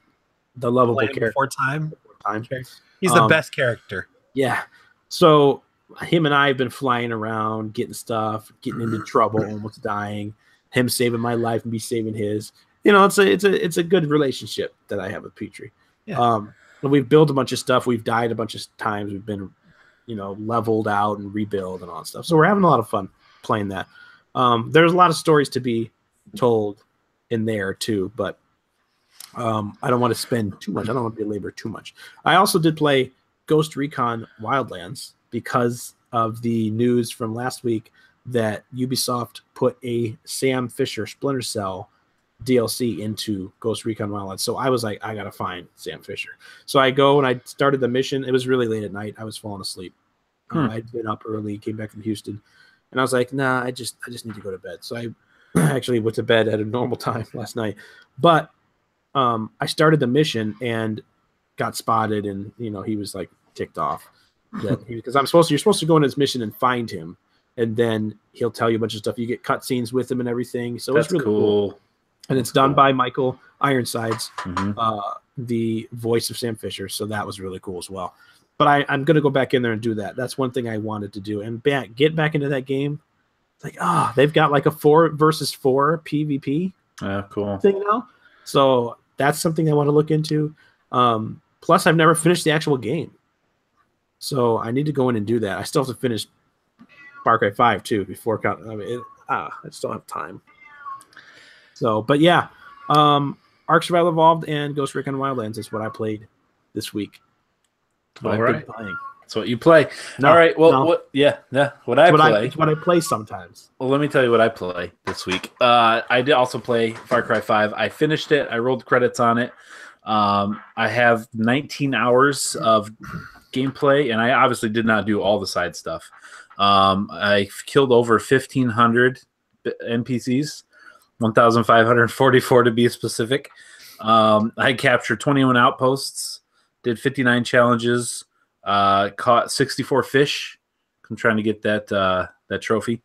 the lovable character. Before time. Okay. He's the best character. Yeah. So him and I have been flying around, getting stuff, getting into trouble, almost dying. Him saving my life and me saving his. You know, it's a good relationship that I have with Petrie. Yeah. We've built a bunch of stuff. We've died a bunch of times. We've been, leveled out and rebuild and all that stuff. So we're having a lot of fun playing that. There's a lot of stories to be told in there too, but I don't want to spend too much. I don't want to belabor too much. I also did play Ghost Recon Wildlands because of the news from last week that Ubisoft put a Sam Fisher Splinter Cell DLC into Ghost Recon Wildlands. So I was like, I got to find Sam Fisher. So I go and I started the mission. It was really late at night. I was falling asleep. I'd been up early, came back from Houston, and I was like, nah, I just need to go to bed. So I actually went to bed at a normal time last night. But I started the mission and got spotted, and he was like ticked off because you're supposed to go on his mission and find him, and then he'll tell you a bunch of stuff. You get cutscenes with him and everything. So it's really cool. And it's done by Michael Ironsides, the voice of Sam Fisher. So that was really cool as well. But I'm going to go back in there and do that. That's one thing I wanted to do. And get back into that game. It's like, they've got like a 4 versus 4 PvP thing now. So that's something I want to look into. Plus, I've never finished the actual game. So I need to go in and do that. I still have to finish Far Cry 5 too before I just don't have time. So, but yeah, Ark Survival Evolved and Ghost Recon Wildlands is what I played this week. All right, that's what you play. All right, well, what I play sometimes. Well, let me tell you what I play this week. I did also play Far Cry 5. I finished it. I rolled credits on it. I have 19 hours of gameplay, and I obviously did not do all the side stuff. I killed over 1,500 NPCs. 1,544 to be specific. I captured 21 outposts, did 59 challenges, caught 64 fish. I'm trying to get that trophy,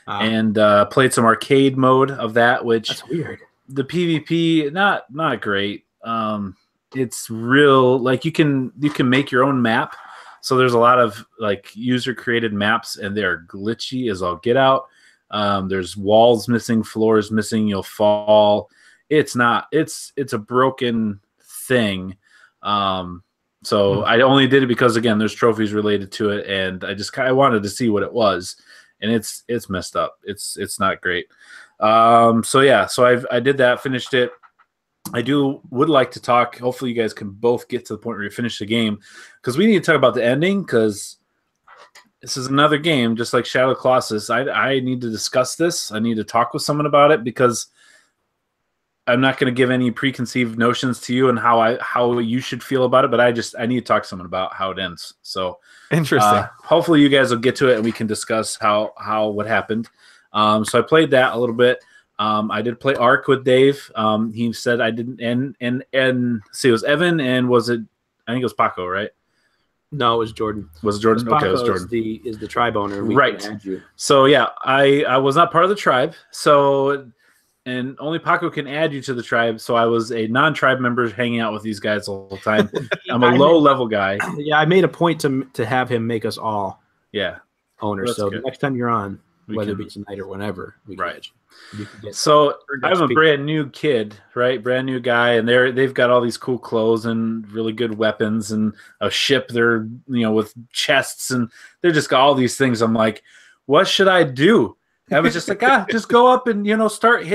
and played some arcade mode of that. Which that's weird. the PvP not great. It's real, like you can make your own map. So there's a lot of like user created maps, and they're glitchy as all get out. There's walls missing, floors missing, you'll fall. It's a broken thing. So I only did it because, again, there's trophies related to it, and I just kind of wanted to see what it was, and it's messed up. It's not great. So I did that, finished it. I would like to talk. Hopefully, you guys can both get to the point where you finish the game, because we need to talk about the ending, because this is another game, just like Shadow Colossus. I need to discuss this. I need to talk with someone about it, because I'm not going to give any preconceived notions to you and how you should feel about it, but I need to talk to someone about how it ends. So interesting. Hopefully you guys will get to it and we can discuss what happened. So I played that a little bit. I did play Ark with Dave. He said I didn't, and see, it was Evan, and I think it was Paco, right? No, it was Jordan. Was it Jordan? Okay, it was Jordan. Is the tribe owner. Right. Can add you. So yeah, I was not part of the tribe. So, and only Paco can add you to the tribe. So I was a non-tribe member hanging out with these guys the whole time. I'm a low-level guy. Yeah, I made a point to have him make us all owners. So the next time you're on, whether it be tonight or whenever, we can get you. So I'm a brand new kid, right? Brand new guy, and they've got all these cool clothes and really good weapons and a ship. They're with chests, and they're just got all these things. I'm like, what should I do? I was just like, just go up and start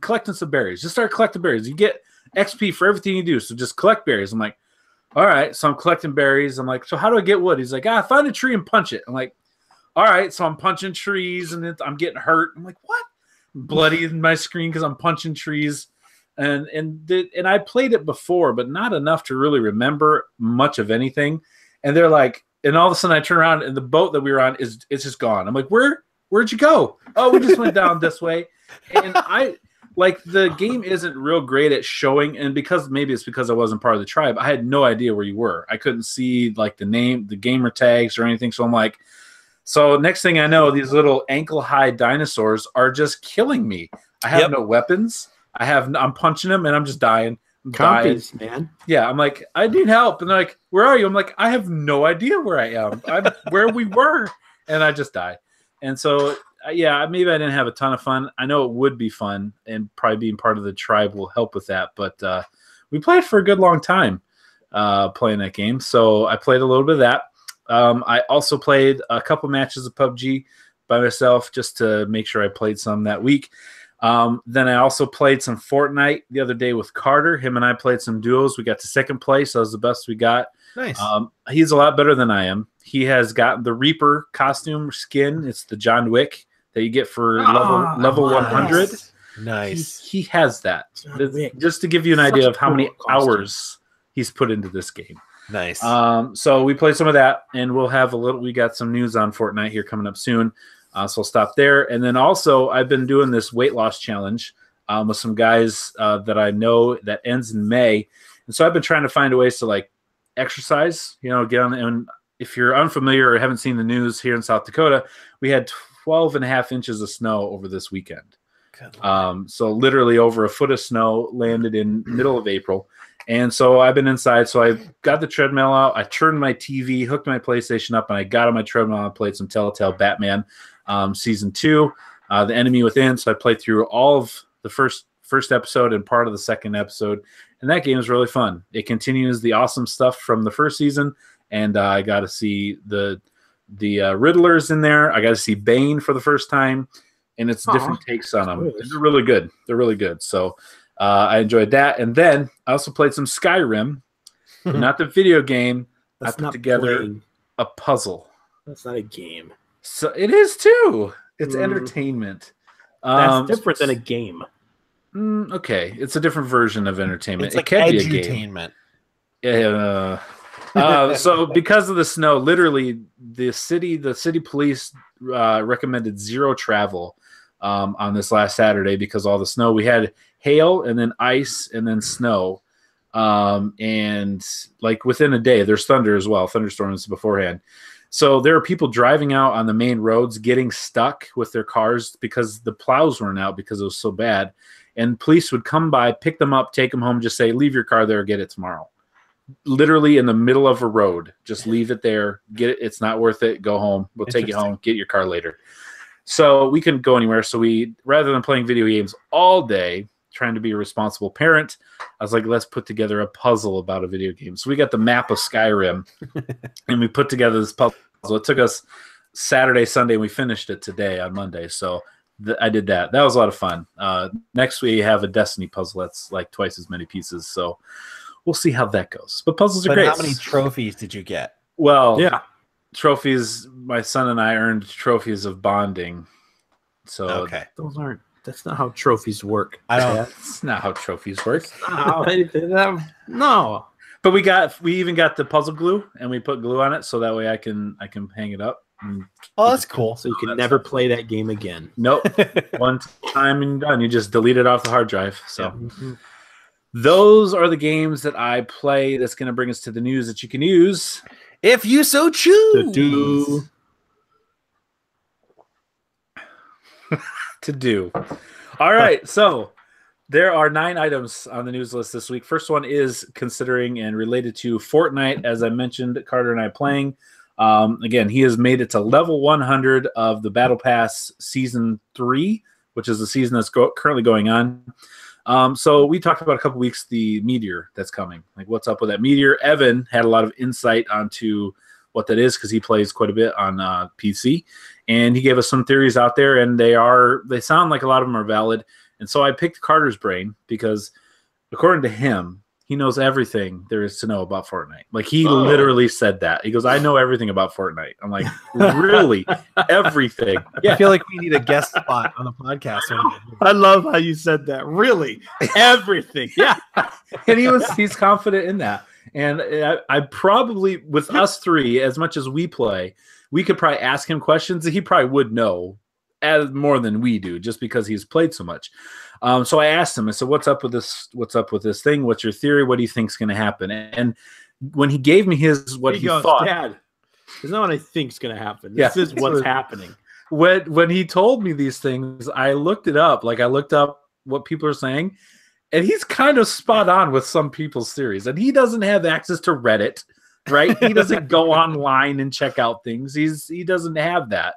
collecting some berries. Just start collecting berries. You get XP for everything you do, so just collect berries. I'm like, all right. So I'm collecting berries. I'm like, so how do I get wood? He's like, find a tree and punch it. I'm like, all right. So I'm punching trees, and I'm getting hurt. I'm like, what? Bloody in my screen because I'm punching trees, and I played it before, but not enough to really remember much of anything. And they're like, and all of a sudden I turn around and the boat that we were on it's just gone. I'm like, where'd you go? Oh, we just went down this way. And the game isn't real great at showing, and maybe it's because I wasn't part of the tribe, I had no idea where you were. I couldn't see like the name, the gamer tags or anything. So I'm like, so next thing I know, these little ankle-high dinosaurs are just killing me. I have no weapons. I'm punching them, and I'm just dying. Compies, man. Yeah, I'm like, I need help. And they're like, where are you? I'm like, I have no idea where I am. I'm where we were. And I just die. And so, yeah, maybe I didn't have a ton of fun. I know it would be fun, and probably being part of the tribe will help with that. But we played for a good long time playing that game. So I played a little bit of that. I also played a couple matches of PUBG by myself just to make sure I played some that week. Then I also played some Fortnite the other day with Carter. Him and I played some duos. We got to second place. That was the best we got. Nice. He's a lot better than I am. He has got the Reaper costume skin. It's the John Wick that you get for level 100. Nice. He has that. Just to give you an idea of how many hours he's put into this game. Nice. So we played some of that, and we got some news on Fortnite here coming up soon. So I'll stop there. And then also I've been doing this weight loss challenge with some guys that I know that ends in May. And so I've been trying to find ways to exercise, get on. And if you're unfamiliar or haven't seen the news here in South Dakota, we had 12 and a half inches of snow over this weekend. So literally over a foot of snow landed in middle of April. And so I've been inside. So I got the treadmill out. I turned my TV, hooked my PlayStation up, and I got on my treadmill and played some Telltale Batman Season 2, The Enemy Within. So I played through all of the first episode and part of the second episode. And that game is really fun. It continues the awesome stuff from the first season. And I got to see the Riddlers in there. I got to see Bane for the first time. And it's different takes on them. They're really good. They're really good. So I enjoyed that. And then I also played some Skyrim, not the video game. I put together a puzzle. That's not a game. So it is too. It's entertainment. That's different than a game. Okay, it's a different version of entertainment. It's like it can be a edutainment. Yeah. So because of the snow, literally the city police recommended zero travel on this last Saturday because all the snow. We had hail and then ice and then snow. And within a day, there's thunder as well, thunderstorms beforehand. So there are people driving out on the main roads getting stuck with their cars because the plows weren't out because it was so bad. and police would come by, pick them up, take them home, just say, leave your car there, get it tomorrow. Literally in the middle of a road, just leave it there, get it. It's not worth it. Go home. We'll take you home. Get your car later. So we couldn't go anywhere. So we, rather than playing video games all day, trying to be a responsible parent, I was like, let's put together a puzzle about a video game. So we got the map of Skyrim and we put together this puzzle. It took us Saturday, Sunday, and we finished it today on Monday. So I did that. That was a lot of fun. Next we have a Destiny puzzle that's like twice as many pieces. So we'll see how that goes. But puzzles are great. How many trophies did you get? Well, yeah, trophies. My son and I earned trophies of bonding. So okay, that's not how trophies work. That's not how trophies work. No. But we even got the puzzle glue, and we put glue on it so that way I can hang it up. Oh, that's cool. So you can never play that game again. Nope. One time and done. You just delete it off the hard drive. So those are the games that I play. That's going to bring us to the news that you can use if you so choose to do. All right. So there are 9 items on the news list this week. First one is considering and related to Fortnite. As I mentioned, Carter and I playing. Again, he has made it to level 100 of the Battle Pass Season 3, which is the season that's currently going on. So we talked about a couple weeks the meteor that's coming. Like, what's up with that meteor? Evan had a lot of insight onto what that is because he plays quite a bit on PC. And he gave us some theories out there, and they sound like a lot of them are valid. And so I picked Carter's brain because, according to him, he knows everything there is to know about Fortnite. Like, he literally said that. He goes, I know everything about Fortnite. I'm like, really? Everything? Yeah. I feel like we need a guest spot on the podcast. I love how you said that. Really? Everything. Yeah. And he's confident in that. And I probably, with us three, as much as we play, we could probably ask him questions that he probably would know as more than we do, just because he's played so much. So I asked him, I said, what's up with this? What's up with this thing? What's your theory? What do you think's going to happen? And when he gave me he thought, Dad, it's not what I think's going to happen. This is what's happening. When he told me these things, I looked it up. Like, I looked up what people are saying, and he's kind of spot on with some people's theories. And he doesn't have access to Reddit, right? He doesn't go online and check out things. He doesn't have that.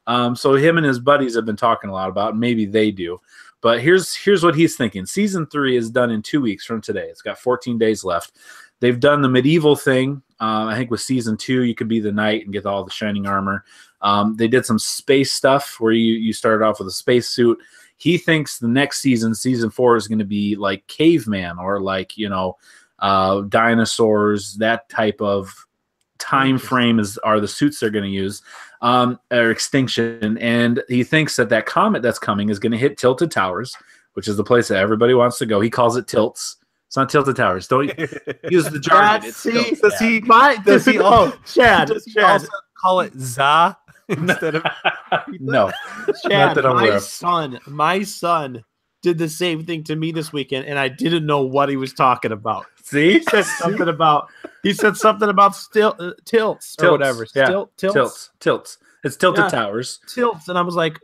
So him and his buddies have been talking a lot about, maybe they do. But here's what he's thinking. Season 3 is done in 2 weeks from today. It's got 14 days left. They've done the medieval thing. I think with Season 2, you could be the knight and get all the shining armor. They did some space stuff where you started off with a space suit. He thinks the next season, Season 4, is going to be like caveman or like, dinosaurs, that type of time frame are the suits they're going to use. Or extinction, and he thinks that comet that's coming is going to hit Tilted Towers, which is the place that everybody wants to go. He calls it Tilts. It's not Tilted Towers. Don't use the jargon. Does he also call it Za instead of no? Chad, my son did the same thing to me this weekend, and I didn't know what he was talking about. See, he said something about tilts or whatever. Yeah. Tilts. It's Tilted Towers. Tilts, and I was like,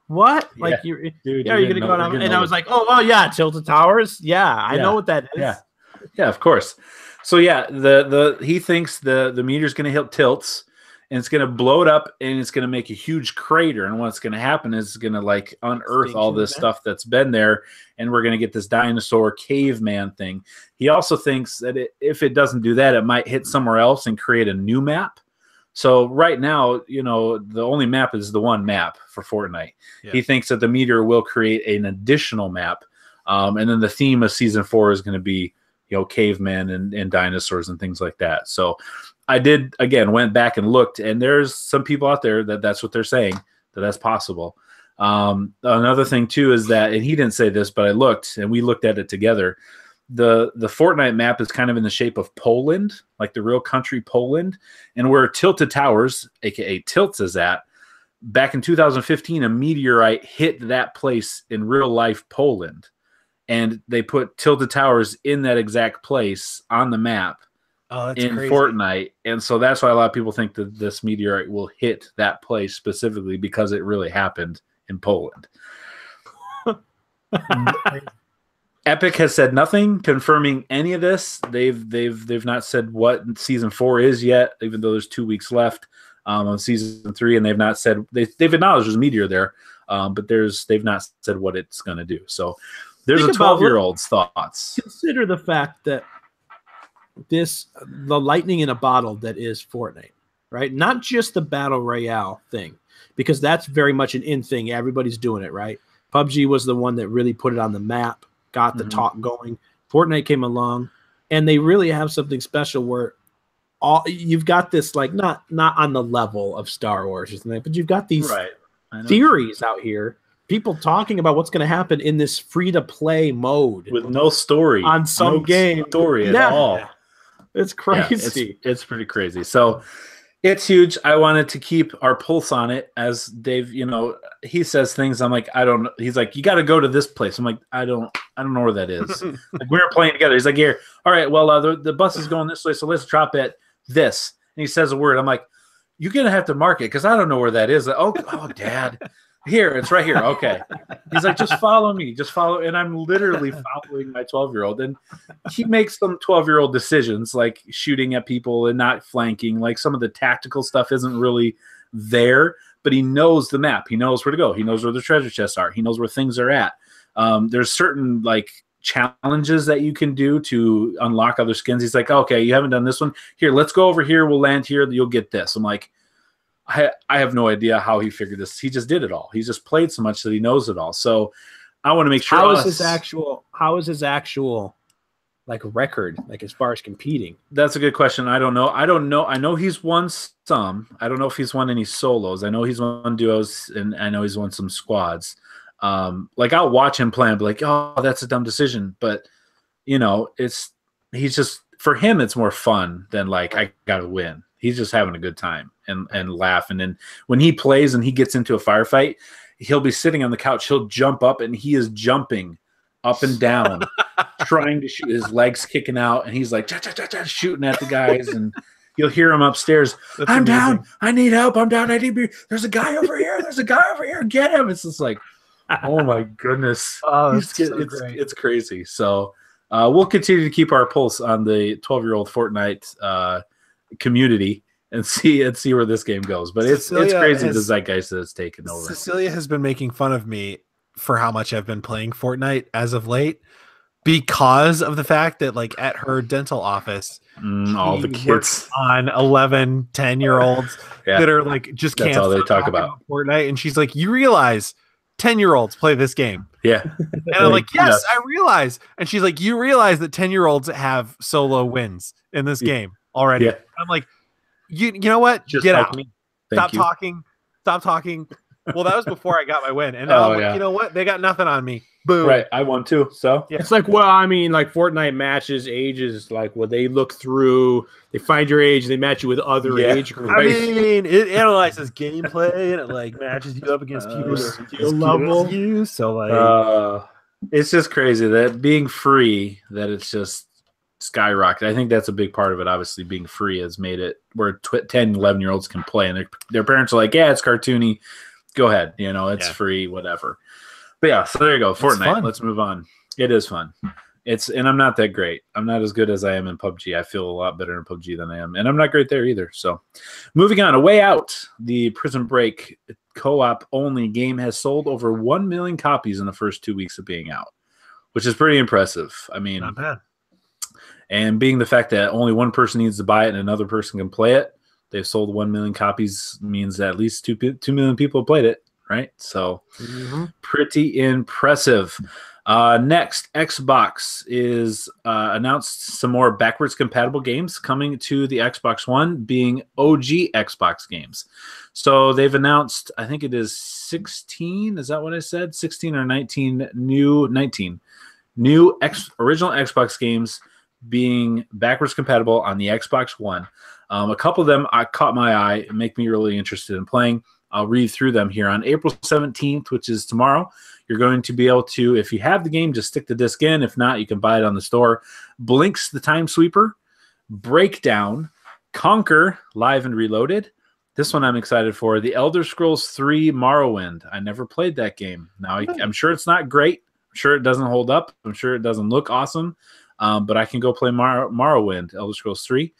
"What? Yeah. Like you're gonna go down?" And I was like, "Oh yeah, Tilted Towers. Yeah, I know what that is." Yeah, of course. So he thinks the meteor's gonna hit Tilts, and it's going to blow it up, and it's going to make a huge crater. And what's going to happen is it's going to like unearth all this stuff that's been there, and we're going to get this dinosaur caveman thing. He also thinks that if it doesn't do that, it might hit somewhere else and create a new map. So right now, the only map is the one map for Fortnite. Yeah. He thinks that the meteor will create an additional map. And then the theme of Season 4 is going to be, cavemen and dinosaurs and things like that. So I went back and looked, and there's some people out there that's what they're saying, that's possible. Another thing too is that, and he didn't say this, but I looked, and we looked at it together. The Fortnite map is kind of in the shape of Poland, like the real country Poland, and where Tilted Towers, aka Tilts, is at. Back in 2015, a meteorite hit that place in real life Poland, and they put Tilted Towers in that exact place on the map. Oh, that's in crazy. Fortnite, and so that's why a lot of people think that this meteorite will hit that place specifically because it really happened in Poland. Epic has said nothing confirming any of this. They've not said what season 4 is yet, even though there's 2 weeks left on season 3, and they've not said they've acknowledged there's meteor there, but they've not said what it's going to do. So there's a 12-year-old's thoughts. Consider the fact that the lightning in a bottle that is Fortnite, right? Not just the battle royale thing, because that's very much an in thing. Everybody's doing it, right? PUBG was the one that really put it on the map, got the talk going. Fortnite came along, and they really have something special where you've got this, like, not on the level of Star Wars or something, but you've got these theories out here, people talking about what's going to happen in this free-to-play mode with no story on some game. Story at all. It's crazy. Yeah, it's pretty crazy. So it's huge. I wanted to keep our pulse on it as Dave, he says things. I'm like, I don't know. He's like, you got to go to this place. I'm like, I don't know where that is. Like, we were playing together. He's like, here, all right, well, the bus is going this way, so let's drop at this. And he says a word. I'm like, you're going to have to mark it because I don't know where that is. Like, oh, Dad. Here, it's right here. Okay. He's like, just follow me. Just follow. And I'm literally following my 12-year-old. And he makes some 12-year-old decisions, like shooting at people and not flanking. Like, some of the tactical stuff isn't really there, but he knows the map. He knows where to go. He knows where the treasure chests are. He knows where things are at. There's certain, like, challenges that you can do to unlock other skins. He's like, okay, you haven't done this one. Here, let's go over here. We'll land here. You'll get this. I'm like, I have no idea how he figured this. He just did it all. He's just played so much that he knows it all. So I want to make sure. How is his actual like record, like as far as competing? That's a good question. I don't know. I know he's won some. I don't know if he's won any solos. I know he's won duos, and I know he's won some squads. Like, I'll watch him play and be like, oh, that's a dumb decision. But he's just, for him, it's more fun than like, I gotta win. He's just having a good time and laugh. And then when he plays and he gets into a firefight, he'll be sitting on the couch. He'll jump up, and he is jumping up and down, trying to shoot. His legs kicking out, and he's like shooting at the guys. And you'll hear him upstairs. That's I'm amazing. Down. I need help. I'm down. I need beer. There's a guy over here. There's a guy over here. Get him. It's just like, oh my goodness. Oh, great. It's crazy. So we'll continue to keep our pulse on the 12-year-old Fortnite community and see where this game goes. But it's crazy the zeitgeist that it's taken over. Cecilia has been making fun of me for how much I've been playing Fortnite as of late, because of the fact that, like, at her dental office, all the kids on 11, 10-year-olds that are like just can't. That's all they talk about Fortnite, and she's like, "You realize 10-year-olds play this game?" Yeah. And I'm like, yes, I realize. And she's like, you realize that 10-year-olds have solo wins in this game already. Yeah. I'm like, you know what? Just get like out. Me. Stop talking. Well, that was before I got my win. And now I'm like, you know what? They got nothing on me. Boom. Right. I won too. So yeah. It's like, well, I mean, like, Fortnite matches ages, like, what they look through, they find your age, they match you with other age groups. I mean, it analyzes gameplay, and it, like, matches you up against people's skill level. So, like, it's just crazy that being free, that it's just skyrocketed. I think that's a big part of it. Obviously, being free has made it where 10, 11-year-olds can play, and their parents are like, yeah, it's cartoony. Go ahead. It's free, whatever. But yeah, so there you go. Fortnite. Let's move on. It is fun. And I'm not that great. I'm not as good as I am in PUBG. I feel a lot better in PUBG than I am. And I'm not great there either. So moving on. A Way Out, the Prison Break co-op only game, has sold over 1 million copies in the first 2 weeks of being out, which is pretty impressive. I mean, not bad. And being the fact that only one person needs to buy it and another person can play it, they've sold 1 million copies, means that at least 2 million people have played it, right? So pretty impressive. Next, Xbox is announced some more backwards compatible games coming to the Xbox One, being OG Xbox games. So they've announced, I think it is 16, is that what I said? 16 or 19 new original Xbox games being backwards compatible on the Xbox One. A couple of them caught my eye and make me really interested in playing. I'll read through them here. On April 17th, which is tomorrow, you're going to be able to, if you have the game, just stick the disc in. If not, you can buy it on the store. Blinks the Time Sweeper, Breakdown, Conquer Live and Reloaded. This one I'm excited for. The Elder Scrolls 3 Morrowind. I never played that game. Now, I'm sure it's not great. sure it doesn't hold up. I'm sure it doesn't look awesome. But I can go play Morrowind, Elder Scrolls 3.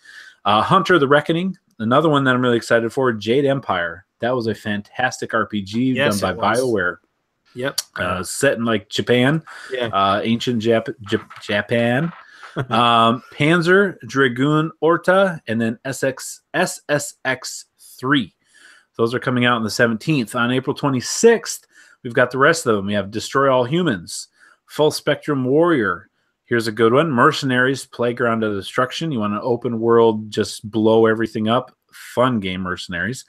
Hunter the Reckoning, another one that I'm really excited for, Jade Empire. That was a fantastic RPG done by BioWare. Yep. Set in like Japan, ancient Japan. Panzer Dragoon Orta, and then SSX 3. Those are coming out on the 17th. On April 26th, we've got the rest of them. We have Destroy All Humans, Full Spectrum Warrior. Here's a good one. Mercenaries, Playground of Destruction. You want an open world, just blow everything up. Fun game, Mercenaries.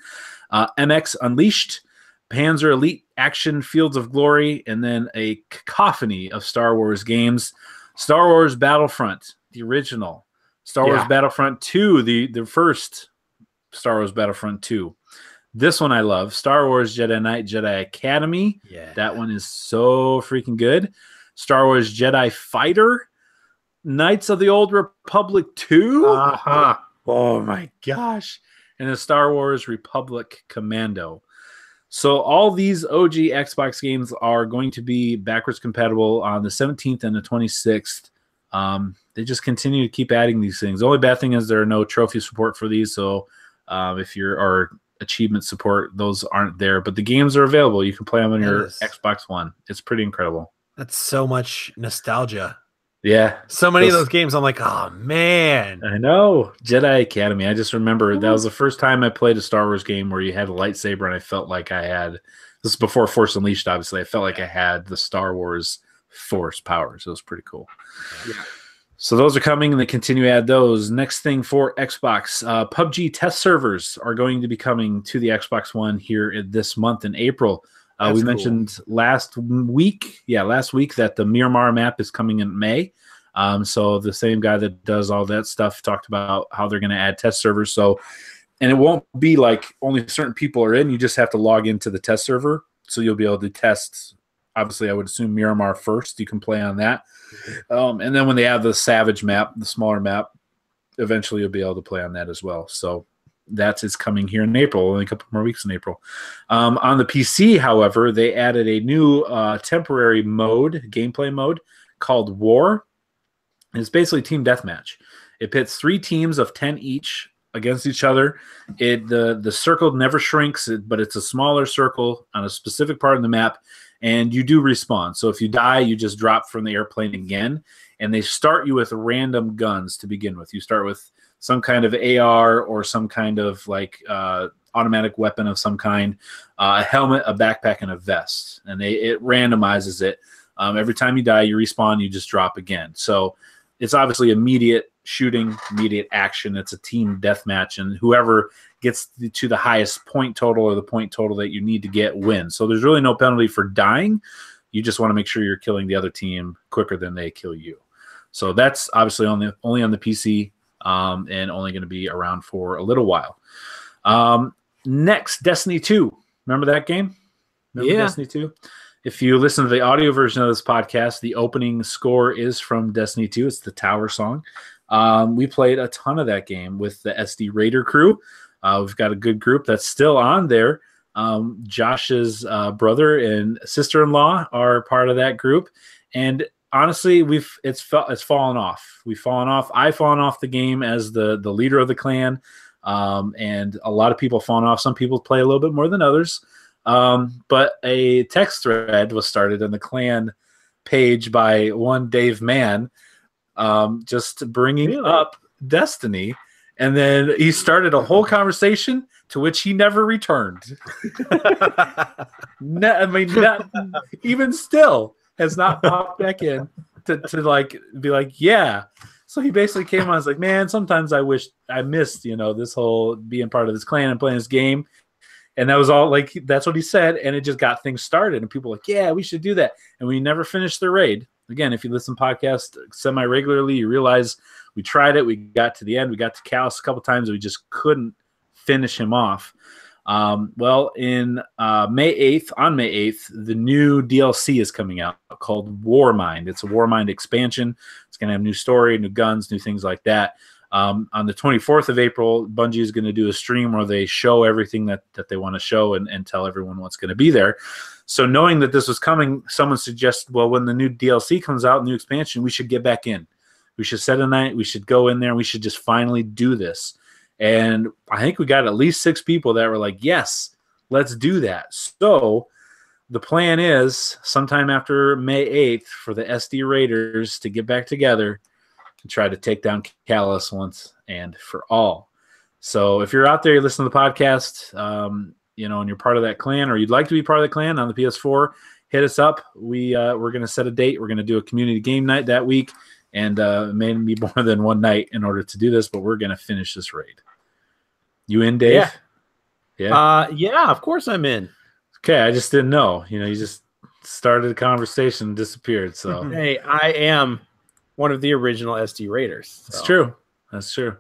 MX Unleashed, Panzer Elite Action Fields of Glory, and then a cacophony of Star Wars games. Star Wars Battlefront, the original. Star Wars Battlefront 2, the first Star Wars Battlefront 2. This one I love. Star Wars Jedi Knight Jedi Academy. Yeah. That one is so freaking good. Star Wars Jedi Fighter. Knights of the Old Republic 2. Uh-huh. Oh my gosh. And the Star Wars Republic Commando. So all these OG Xbox games are going to be backwards compatible on the 17th and the 26th. They just continue to keep adding these things. The only bad thing is there are no trophy support for these. So if you're achievement support, those aren't there. But the games are available. You can play them on your Xbox One. It's pretty incredible. That's so much nostalgia. Yeah. So many of those games, I'm like, oh, man. I know. Jedi Academy. I just remember that was the first time I played a Star Wars game where you had a lightsaber, and I felt like I had – this is before Force Unleashed, obviously. I felt like I had the Star Wars Force powers. It was pretty cool. Yeah. So those are coming, and they continue to add those. Next thing for Xbox, PUBG test servers are going to be coming to the Xbox One here this month in April. We mentioned last week that the Miramar map is coming in May. So the same guy that does all that stuff talked about how they're going to add test servers. So, and it won't be like only certain people are in. You just have to log into the test server. So you'll be able to test. Obviously, I would assume Miramar first. You can play on that. And then when they have the Savage map, the smaller map, eventually you'll be able to play on that as well. So that is coming here in April, only a couple more weeks in April. On the PC, however, they added a new temporary gameplay mode called War. And it's basically team deathmatch. It pits 3 teams of 10 each against each other. The circle never shrinks, but it's a smaller circle on a specific part of the map, and you do respawn. So if you die, you just drop from the airplane again, and they start you with random guns to begin with. You start with some kind of AR or some kind of like automatic weapon of some kind, a helmet, a backpack, and a vest. And it randomizes it. Every time you die, you respawn, you just drop again. So it's obviously immediate shooting, immediate action. It's a team deathmatch, and whoever gets to the highest point total or the point total that you need to get wins. So there's really no penalty for dying. You just want to make sure you're killing the other team quicker than they kill you. So that's obviously only on the PC. And only going to be around for a little while. Next, Destiny 2. Remember that game? Remember Destiny 2? If you listen to the audio version of this podcast, the opening score is from Destiny 2. It's the Tower song. We played a ton of that game with the SD Raider crew. We've got a good group that's still on there. Josh's brother and sister-in-law are part of that group. And honestly, it's fallen off. We've fallen off. I've fallen off the game as the leader of the clan, and a lot of people fallen off. Some people play a little bit more than others. But a text thread was started in the clan page by one Dave Mann, just bringing up Destiny, and then he started a whole conversation to which he never returned. Even still. Has not popped back in to like be like, yeah. So he basically came on and was like, man, sometimes I wish I missed, this whole being part of this clan and playing this game. And that was all like, that's what he said. And it just got things started. And people were like, yeah, we should do that. And we never finished the raid. Again, if you listen to podcasts semi-regularly, you realize we tried it. We got to the end. We got to Callus a couple times. And we just couldn't finish him off. Well, in May 8th, the new DLC is coming out called Warmind. It's a Warmind expansion. It's going to have new story, new guns, new things like that. On the 24th of April, Bungie is going to do a stream where they show everything that they want to show and tell everyone what's going to be there. So knowing that this was coming, someone suggested, well, when the new DLC comes out, new expansion, we should get back in. We should set a night. We should go in there. And we should just finally do this. And I think we got at least 6 people that were like, yes, let's do that. So the plan is sometime after May 8th for the SD Raiders to get back together and try to take down Callus once and for all. So if you're out there, you listen to the podcast, and you're part of that clan, or you'd like to be part of the clan on the PS4, hit us up. We're going to set a date. We're going to do a community game night that week, and it may be more than one night in order to do this, but we're going to finish this raid. You in, Dave? Yeah. Yeah, of course I'm in. Okay, I just didn't know. You just started a conversation and disappeared. So hey, I am one of the original SD Raiders. So. That's true. That's true.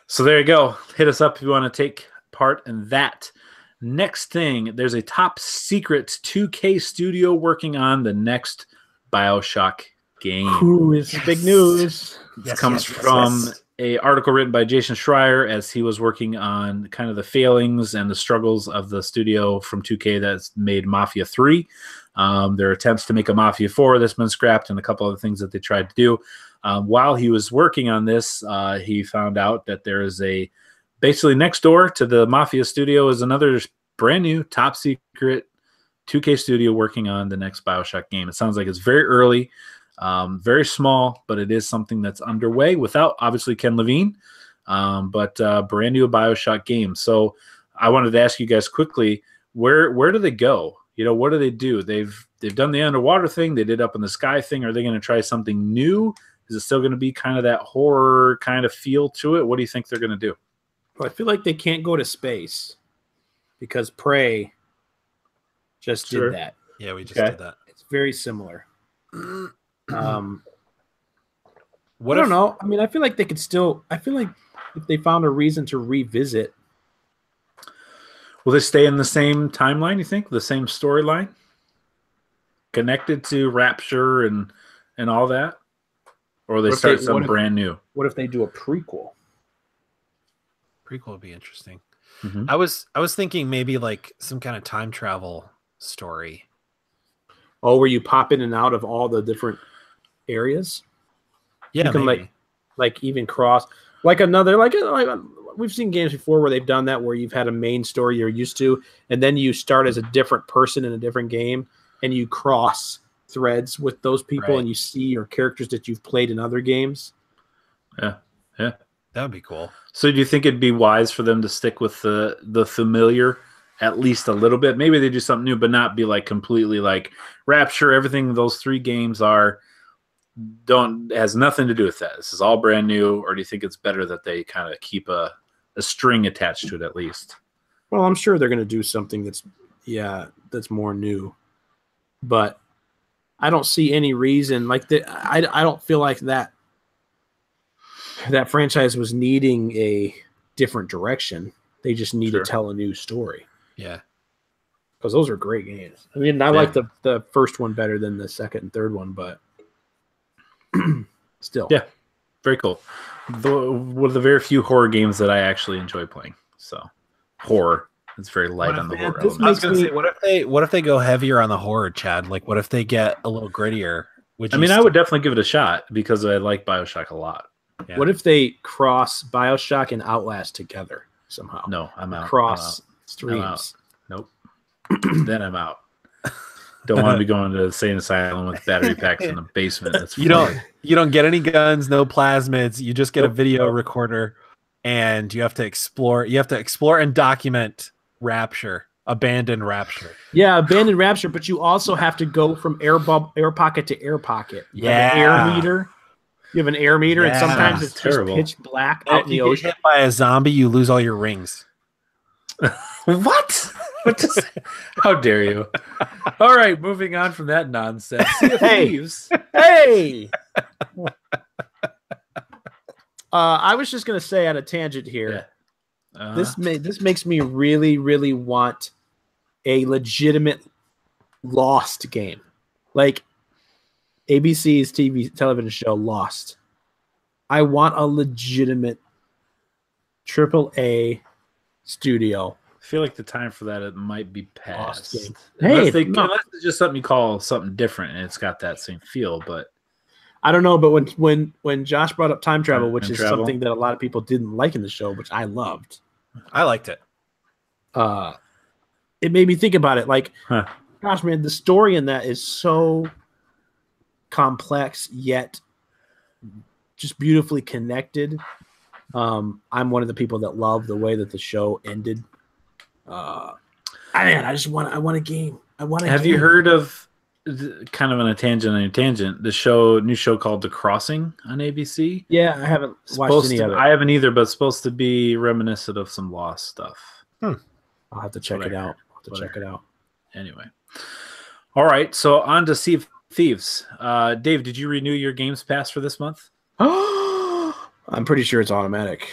So there you go. Hit us up if you want to take part in that. Next thing, there's a top secret 2K studio working on the next BioShock game. Ooh, it's big news. This comes from an article written by Jason Schreier as he was working on kind of the failings and the struggles of the studio from 2K that's made Mafia 3. Their attempts to make a Mafia 4 that's been scrapped, and a couple other things that they tried to do. While he was working on this, he found out that there is basically next door to the Mafia studio is another brand new top secret 2K studio working on the next BioShock game. It sounds like it's very early, very small, but it is something that's underway without obviously Ken Levine, but brand new BioShock game. So I wanted to ask you guys quickly, where do they go? What do they do? They've done the underwater thing. They did up in the sky thing. Are they going to try something new? Is it still going to be kind of that horror kind of feel to it? What do you think they're going to do? Well, I feel like they can't go to space because Prey just did that. Yeah, we just did that. It's very similar. I don't know. I mean, I feel like they could still. I feel like if they found a reason to revisit. Will they stay in the same timeline, you think? The same storyline? Connected to Rapture and all that? Or will they start something brand new? What if they do a prequel? Prequel would be interesting. Mm-hmm. I was thinking maybe like some kind of time travel story. Oh, where you pop in and out of all the different areas? Yeah, you can like even cross like we've seen games before where they've done that, where you've had a main story you're used to, and then you start as a different person in a different game, and you cross threads with those people, right, and you see your characters that you've played in other games. Yeah. That would be cool. So do you think it'd be wise for them to stick with the familiar at least a little bit? Maybe they do something new, but not be like completely like Rapture. Everything those 3 games has nothing to do with that. This is all brand new. Or do you think it's better that they kind of keep a string attached to it at least? Well, I'm sure they're going to do something that's more new, but I don't see any reason I don't feel like that franchise was needing a different direction. They just need to tell a new story. Yeah. Because those are great games. I mean, I like the first one better than the second and third one, but still. Yeah. Very cool. One of the very few horror games that I actually enjoy playing. So horror. It's very light on the horror. I was going to say, what if they go heavier on the horror, Chad? Like, what if they get a little grittier? I would definitely give it a shot because I like BioShock a lot. Yeah. What if they cross BioShock and Outlast together somehow? No, I'm out. Cross streams. I'm out. Nope. Then I'm out. Don't want to be going to the insane asylum with battery packs in the basement. That's you don't get any guns, no plasmids. You just get a video recorder, and you have to explore. You have to explore and document Rapture, abandoned Rapture. Yeah, abandoned Rapture, but you also have to go from air pocket to air pocket. You have an air meter. You have an air meter, and sometimes it's terrible. Just pitch black out in the ocean. Get hit by a zombie, you lose all your rings. What? How dare you? All right, moving on from that nonsense. Hey! I was just going to say on a tangent here, this makes me really, really want a legitimate Lost game. Like ABC's television show Lost. I want a legitimate AAA studio feel like the time for that it might be past. Hey, unless it's just something you call something different and it's got that same feel, but I don't know. But when Josh brought up time travel, which is something that a lot of people didn't like in the show, which I loved. I liked it. It made me think about it. Like, gosh, man, the story in that is so complex yet just beautifully connected. I'm one of the people that love the way that the show ended. I want a game. Have you heard of, kind of on a tangent, the new show called The Crossing on ABC? Yeah, I haven't watched any of it. I haven't either, but it's supposed to be reminiscent of some Lost stuff. I'll have to check it out. Anyway. All right, so on to Sea of Thieves. Dave, did you renew your Games Pass for this month? I'm pretty sure it's automatic.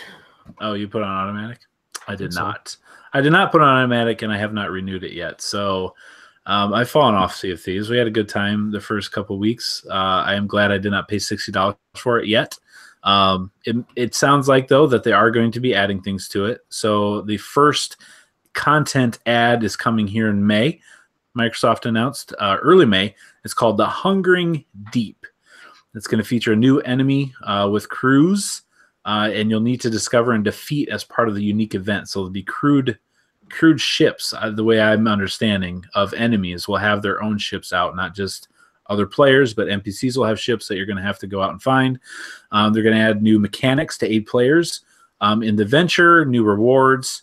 Oh, you put on automatic? I did not. I did not put on automatic, and I have not renewed it yet. So I've fallen off Sea of Thieves. We had a good time the first couple weeks. I am glad I did not pay $60 for it yet. It sounds like, though, that they are going to be adding things to it. So the first content ad is coming here in May. Microsoft announced early May. It's called The Hungering Deep. It's going to feature a new enemy with crews, and you'll need to discover and defeat as part of the unique event. So it'll be crewed ships, the way I'm understanding, of enemies will have their own ships out, not just other players, but NPCs will have ships that you're going to have to go out and find. They're going to add new mechanics to aid players in the venture, new rewards.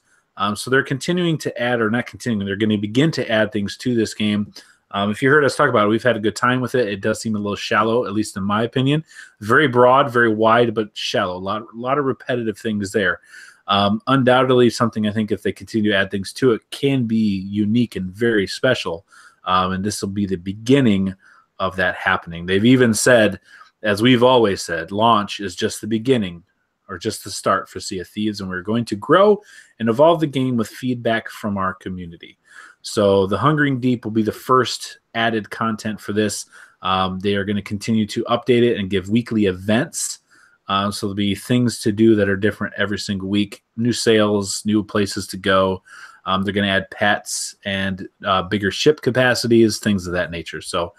So they're continuing to add, or not continuing, they're going to begin to add things to this game. If you heard us talk about it, we've had a good time with it. It does seem a little shallow, at least in my opinion. Very broad, very wide, but shallow. A lot of repetitive things there. Undoubtedly something I think if they continue to add things to it can be unique and very special. And this will be the beginning of that happening. They've even said, as we've always said, launch is just the beginning or just the start for Sea of Thieves, and we're going to grow and evolve the game with feedback from our community. So the Hungering Deep will be the first added content for this. They are going to continue to update it and give weekly events. So there'll be things to do that are different every single week, new sales, new places to go. They're going to add pets and bigger ship capacities, things of that nature. So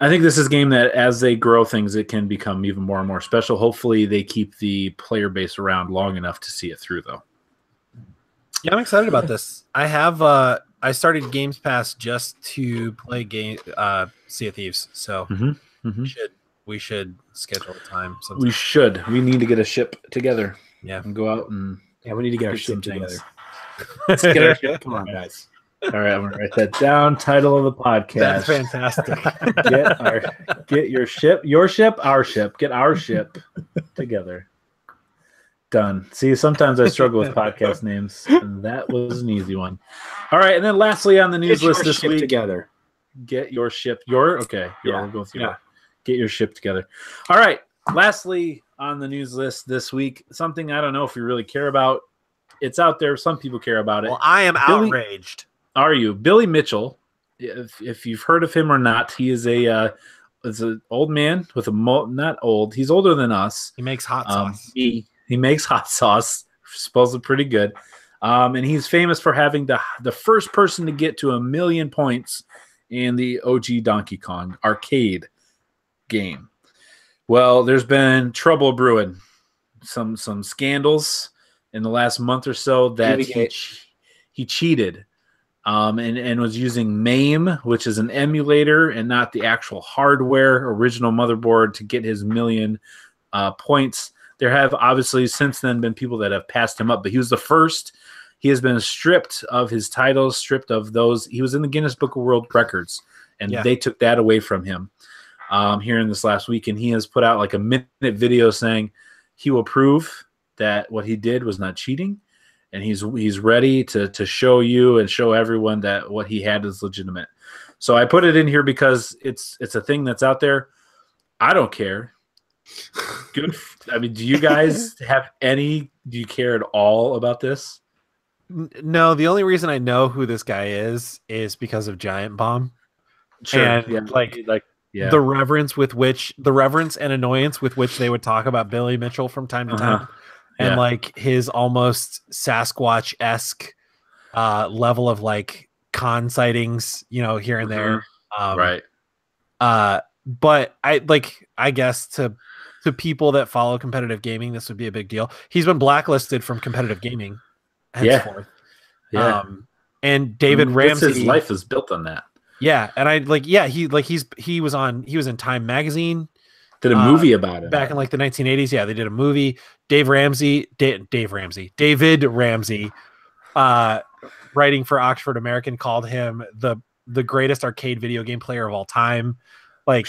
I think this is a game that as they grow things, it can become even more and more special. Hopefully they keep the player base around long enough to see it through, though. Yeah, I'm excited about this. I started Games Pass just to play Sea of Thieves. So we should schedule a time. Sometime. We should. We need to get a ship together. Yeah. And go out and we need to get our ship together. Let's get our ship. Come on, guys. All right, I'm gonna write that down. Title of the podcast. That's fantastic. Get your ship, our ship. Get our ship together. Done. See, sometimes I struggle with podcast names, and that was an easy one. All right, and then lastly on the news list this week, together. Get your ship. We'll go with you. Yeah. Get your ship together. All right. Lastly on the news list this week, something I don't know if you really care about. It's out there. Some people care about it. Well, I am outraged. Are you? Billy Mitchell, if you've heard of him or not, he is is an old man with not old. He's older than us. He makes hot sauce. He makes hot sauce, supposedly pretty good. And he's famous for having the first person to get to 1 million points in the OG Donkey Kong arcade game. Well, there's been trouble brewing, some scandals in the last month or so that he cheated. And was using MAME, which is an emulator and not the actual hardware, original motherboard, to get his 1 million points. There have obviously since then been people that have passed him up, but he was the first. He has been stripped of his titles, stripped of those. He was in the Guinness Book of World Records, and they took that away from him here in this last week. And he has put out like a minute video saying he will prove that what he did was not cheating. And he's ready to show you and show everyone that what he had is legitimate. So I put it in here because it's a thing that's out there. I don't care. Good. I mean, do you guys do you care at all about this? No, the only reason I know who this guy is because of Giant Bomb. Sure. And the reverence and annoyance with which they would talk about Billy Mitchell from time to time. And like his almost Sasquatch-esque level of like con sightings, here and there. Right. But I guess to people that follow competitive gaming, this would be a big deal. He's been blacklisted from competitive gaming henceforth. Yeah. And David Ramsey, his life is built on that. Yeah, and he was in Time magazine. Did a movie about it back in like the 1980s. Yeah, they did a movie. David Ramsey, writing for Oxford American, called him the greatest arcade video game player of all time. Like,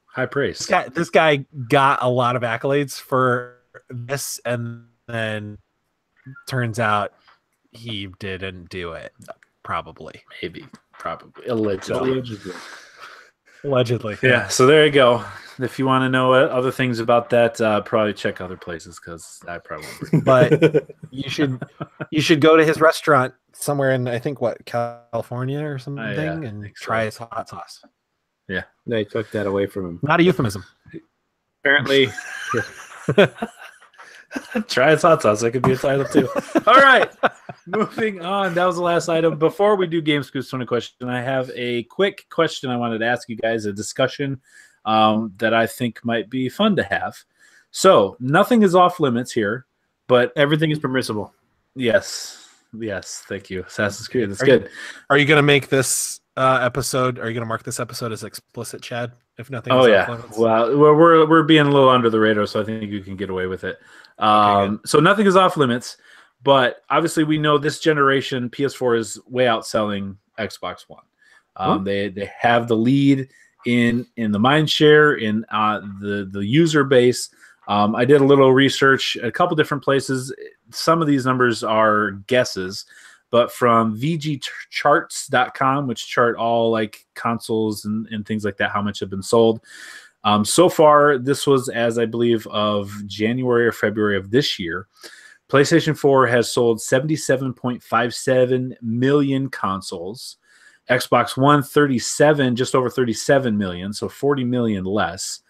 high praise. This guy got a lot of accolades for this, and then turns out he didn't do it. Probably. Allegedly. Yeah. So there you go. If you want to know other things about that, probably check other places, because I probably won't. But you should go to his restaurant somewhere in, I think, California or something, and try his hot sauce. Yeah. They took that away from him. Not a euphemism. Apparently. Try his hot sauce. That could be a title too. All right. Moving on. That was the last item. Before we do Game Scoops 20 question, I have a quick question I wanted to ask you guys, a discussion that I think might be fun to have. So nothing is off limits here, but everything is permissible. Yes. Thank you. Assassin's Creed. That's good. Are you going to make this episode? Are you going to mark this episode as explicit, Chad? If nothing. Oh yeah. Well, we're being a little under the radar, so I think you can get away with it. So nothing is off limits, but obviously we know this generation PS4 is way outselling Xbox One. They have the lead in the mind share, in the user base. I did a little research at a couple different places. Some of these numbers are guesses, but from VGCharts.com, which chart all like consoles and things like that, how much have been sold. So far, this was, as I believe, of January or February of this year. PlayStation 4 has sold 77.57 million consoles. Xbox One, just over 37 million, so 40 million less.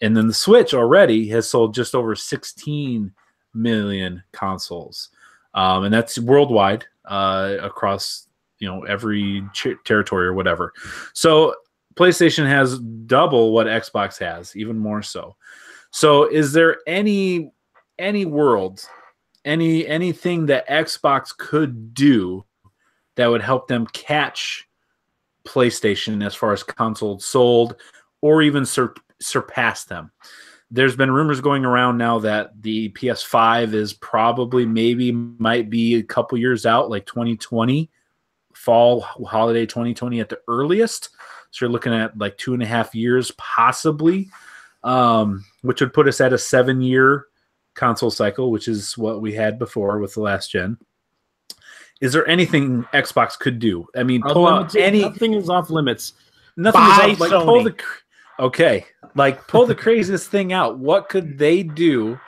And then the Switch already has sold just over 16 million consoles. And that's worldwide, across every territory or whatever. So PlayStation has double what Xbox has, even more so. So is there any world, anything that Xbox could do that would help them catch PlayStation as far as consoles sold, or even surpass them? There's been rumors going around now that the PS5 is might be a couple years out, like 2020, fall, holiday 2020 at the earliest. So you're looking at like 2.5 years, possibly, which would put us at a 7-year console cycle, which is what we had before with the last gen. Is there anything Xbox could do? I mean, pull out nothing is off limits. Nothing is off. Like, pull the craziest thing out. What could they do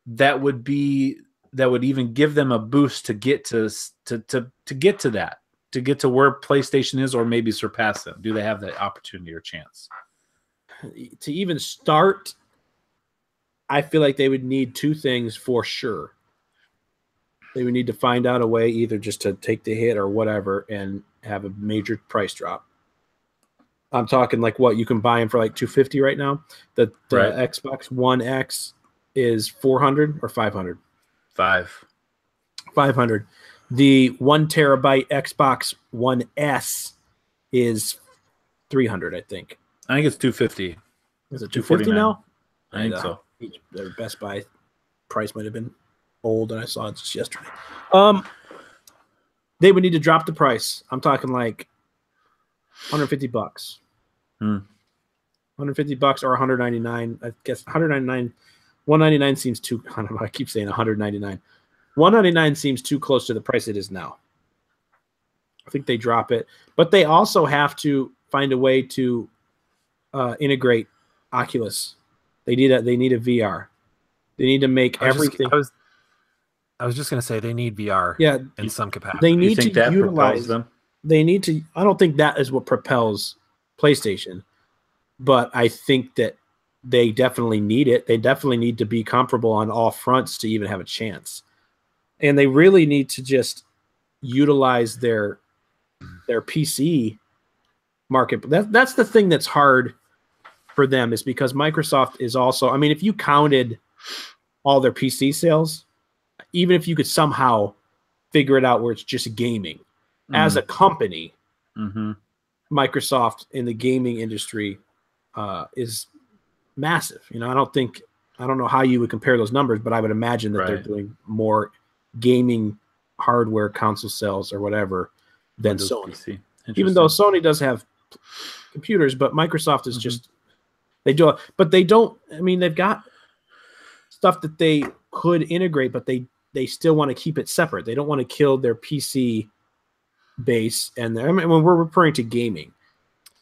that would even give them a boost to get to that? To get to where PlayStation is, or maybe surpass them? Do they have that opportunity or chance? To even start, I feel like they would need two things for sure. They would need to find out a way either just to take the hit or whatever and have a major price drop. I'm talking like what you can buy them for like $250 right now. The Xbox One X is $400 or $500? $500. The 1 terabyte Xbox One S is $300, I think. I think it's $250. Is it $250 now? I think so. Their Best Buy price might have been old, and I saw it just yesterday. They would need to drop the price. I'm talking like $150. $150 or $199. I guess $199. $199 seems too. I don't know. I keep saying $199. $199 seems too close to the price it is now. I think they drop it, but they also have to find a way to integrate Oculus. They need a VR. They need to make everything. I was just going to say they need VR. Yeah, in some capacity. They need to utilize them. They need to. I don't think that is what propels PlayStation, but I think that they definitely need it. They definitely need to be comparable on all fronts to even have a chance. And they really need to just utilize their PC market. That's the thing that's hard for them, is because Microsoft is also, I mean, if you counted all their PC sales, even if you could somehow figure it out where it's just gaming, as a company, Microsoft in the gaming industry is massive. You know, I don't know how you would compare those numbers, but I would imagine that they're doing more gaming hardware console sales or whatever than Sony. Even though Sony does have computers, but Microsoft is just, they do, but they don't, I mean, they've got stuff that they could integrate, but they still want to keep it separate. They don't want to kill their PC base. And I mean, when we're referring to gaming,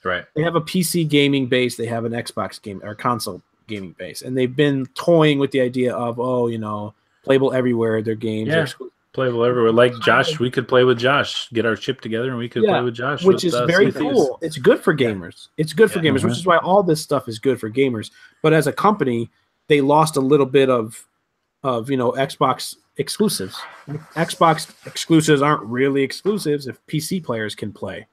right? They have a PC gaming base. They have an Xbox game or console gaming base, and they've been toying with the idea of, oh, you know, playable everywhere. Their games are playable everywhere. Like Josh, we could play with Josh, get our chip together, and we could play with Josh, which is very cool. It's good for gamers. It's good for gamers, which is why all this stuff is good for gamers. But as a company, they lost a little bit of you know, Xbox exclusives. Xbox exclusives aren't really exclusives if PC players can play.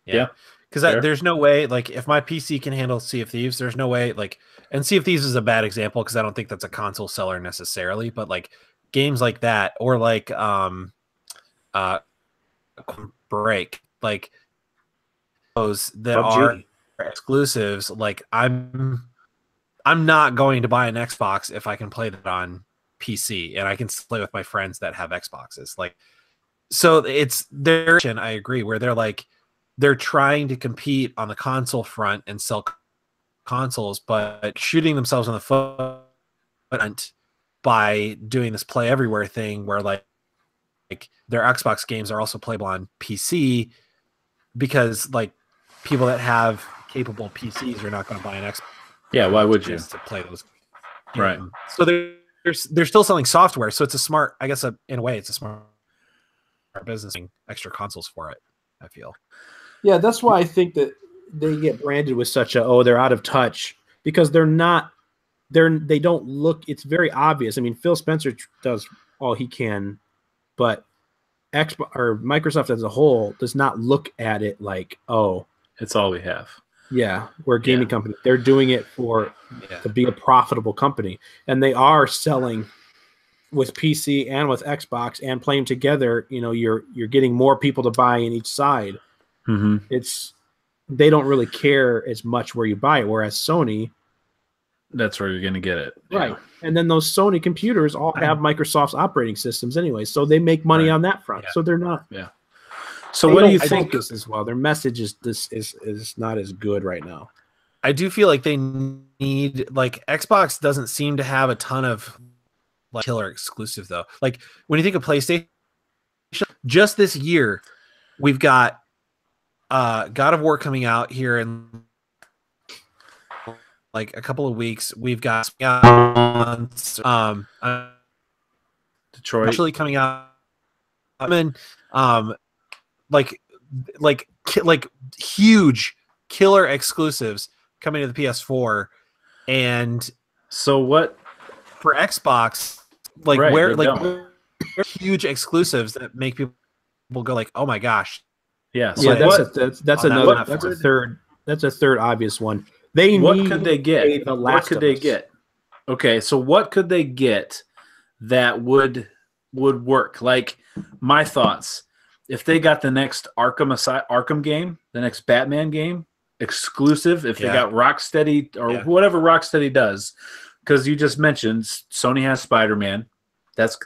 Yeah. Because there's no way, like, if my PC can handle Sea of Thieves, there's no way, like, and Sea of Thieves is a bad example because I don't think that's a console seller necessarily, but like games like that, or like Break, like those that PUBG are exclusives, like I'm not going to buy an Xbox if I can play that on PC and I can play with my friends that have Xboxes. Like, so it's their, I agree, where they're like, they're trying to compete on the console front and sell consoles, but shooting themselves in the foot by doing this play everywhere thing where like their Xbox games are also playable on PC, because like people that have capable PCs are not going to buy an Xbox. Yeah, why would you to play those? Right. So they're still selling software, so it's a smart, I guess, in a way, it's a smart business, extra consoles for it, I feel. Yeah, that's why I think that they get branded with such a, they're out of touch, because they don't look, it's very obvious. I mean, Phil Spencer does all he can, but Xbox or Microsoft as a whole does not look at it like, oh, it's all we have. Yeah, we're a gaming company. They're doing it to be a profitable company, and they are selling with PC and with Xbox and playing together. You know, you're getting more people to buy in each side. They don't really care as much where you buy it, whereas Sony, that's where you're going to get it, right? And then those Sony computers all have Microsoft's operating systems anyway, so they make money on that front. So they're not. So what do you think as well? Their message is not as good right now. I do feel like they need, like, Xbox doesn't seem to have a ton of like killer exclusive though. Like when you think of PlayStation, just this year we've got God of War coming out here in like a couple of weeks. We've got Detroit actually coming out. I mean, like huge killer exclusives coming to the PS4, and so what for Xbox? Like where huge exclusives that make people go like, oh my gosh. That's a third obvious one. What could they get? What could they get? Okay, so what could they get that would work? Like, my thoughts, if they got the next Arkham game, the next Batman game exclusive, if they got Rocksteady or whatever Rocksteady does, because you just mentioned Sony has Spider-Man. That's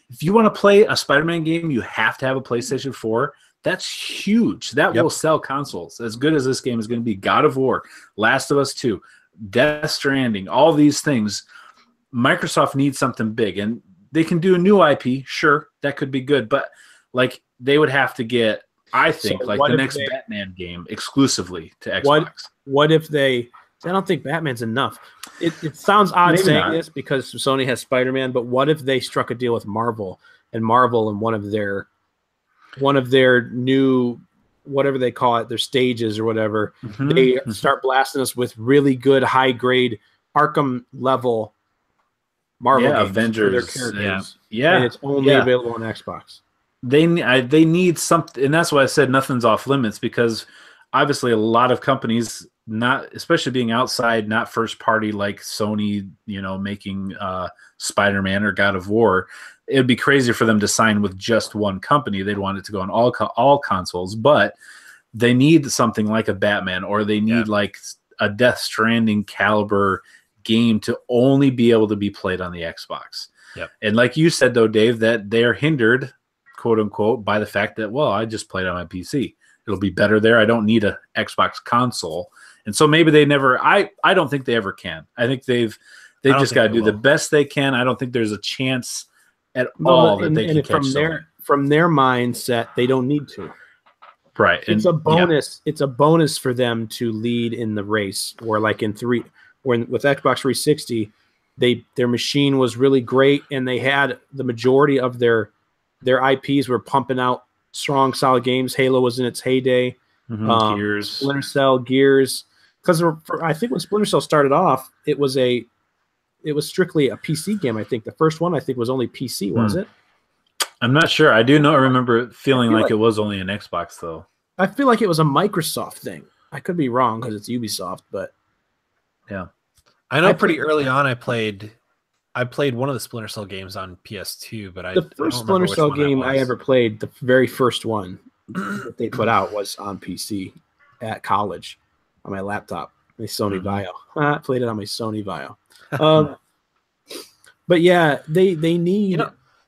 if you want to play a Spider-Man game, you have to have a PlayStation 4. That's huge. That will sell consoles. As good as this game is going to be, God of War, Last of Us 2, Death Stranding, all these things, Microsoft needs something big. And they can do a new IP, sure, that could be good. But, like, they would have to get, I think, like the next Batman game exclusively to Xbox. What if they... I don't think Batman's enough. It sounds odd saying this because Sony has Spider-Man, but what if they struck a deal with Marvel and one of their new, whatever they call it, their stages or whatever, they start blasting us with really good high grade Arkham level Marvel games, Avengers, their characters, and it's only available on Xbox. they need something, and that's why I said nothing's off limits, because obviously a lot of companies, not especially being outside, not first party like Sony, making Spider-Man or God of War, it'd be crazy for them to sign with just one company. They'd want it to go on all consoles, but they need something like a Batman, or they need like a Death Stranding caliber game to only be able to be played on the Xbox. Yep. And like you said though, Dave, that they're hindered, quote unquote, by the fact that, well, I just played on my PC. It'll be better there. I don't need a Xbox console. And so maybe they never, I don't think they ever can. I think they've just got to do the best they can. I don't think there's a chance at all that they can catch from their mindset, they don't need to. Right. It's a bonus. Yeah. It's a bonus for them to lead in the race, or like with Xbox 360, their machine was really great, and they had the majority of their IPs were pumping out strong, solid games. Halo was in its heyday. Gears, Splinter Cell, Gears. Because I think when Splinter Cell started off, it was strictly a PC game. I think the first one was only PC, was it? I'm not sure. I do not remember feeling like it was only an Xbox though. I feel like it was a Microsoft thing. I could be wrong because it's Ubisoft, but yeah. I know pretty early on I played one of the Splinter Cell games on PS2, but the first Splinter Cell game I ever played, the very first one that they put out, was on PC at college on my laptop, my Sony Vaio. I played it on my Sony Vaio. But yeah, they need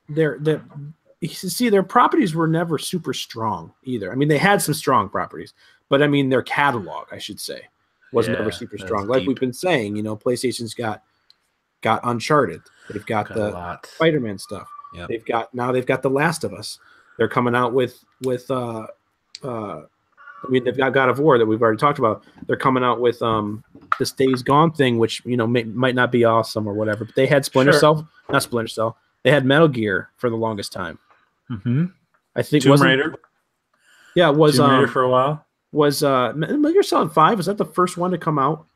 their properties were never super strong either. I mean, they had some strong properties, but I mean their catalog, I should say, was never super strong. Like we've been saying, PlayStation's got Uncharted. They've got the Spider-Man stuff. Yep. They've got The Last of Us. They're coming out with they've got God of War that we've already talked about. They're coming out with this Days Gone thing, which might not be awesome or whatever. But they had not Splinter Cell. They had Metal Gear for the longest time. Mm-hmm. I think Tomb Raider. Yeah, it was Tomb Raider for a while. Was Metal Gear Solid 5? Was that the first one to come out?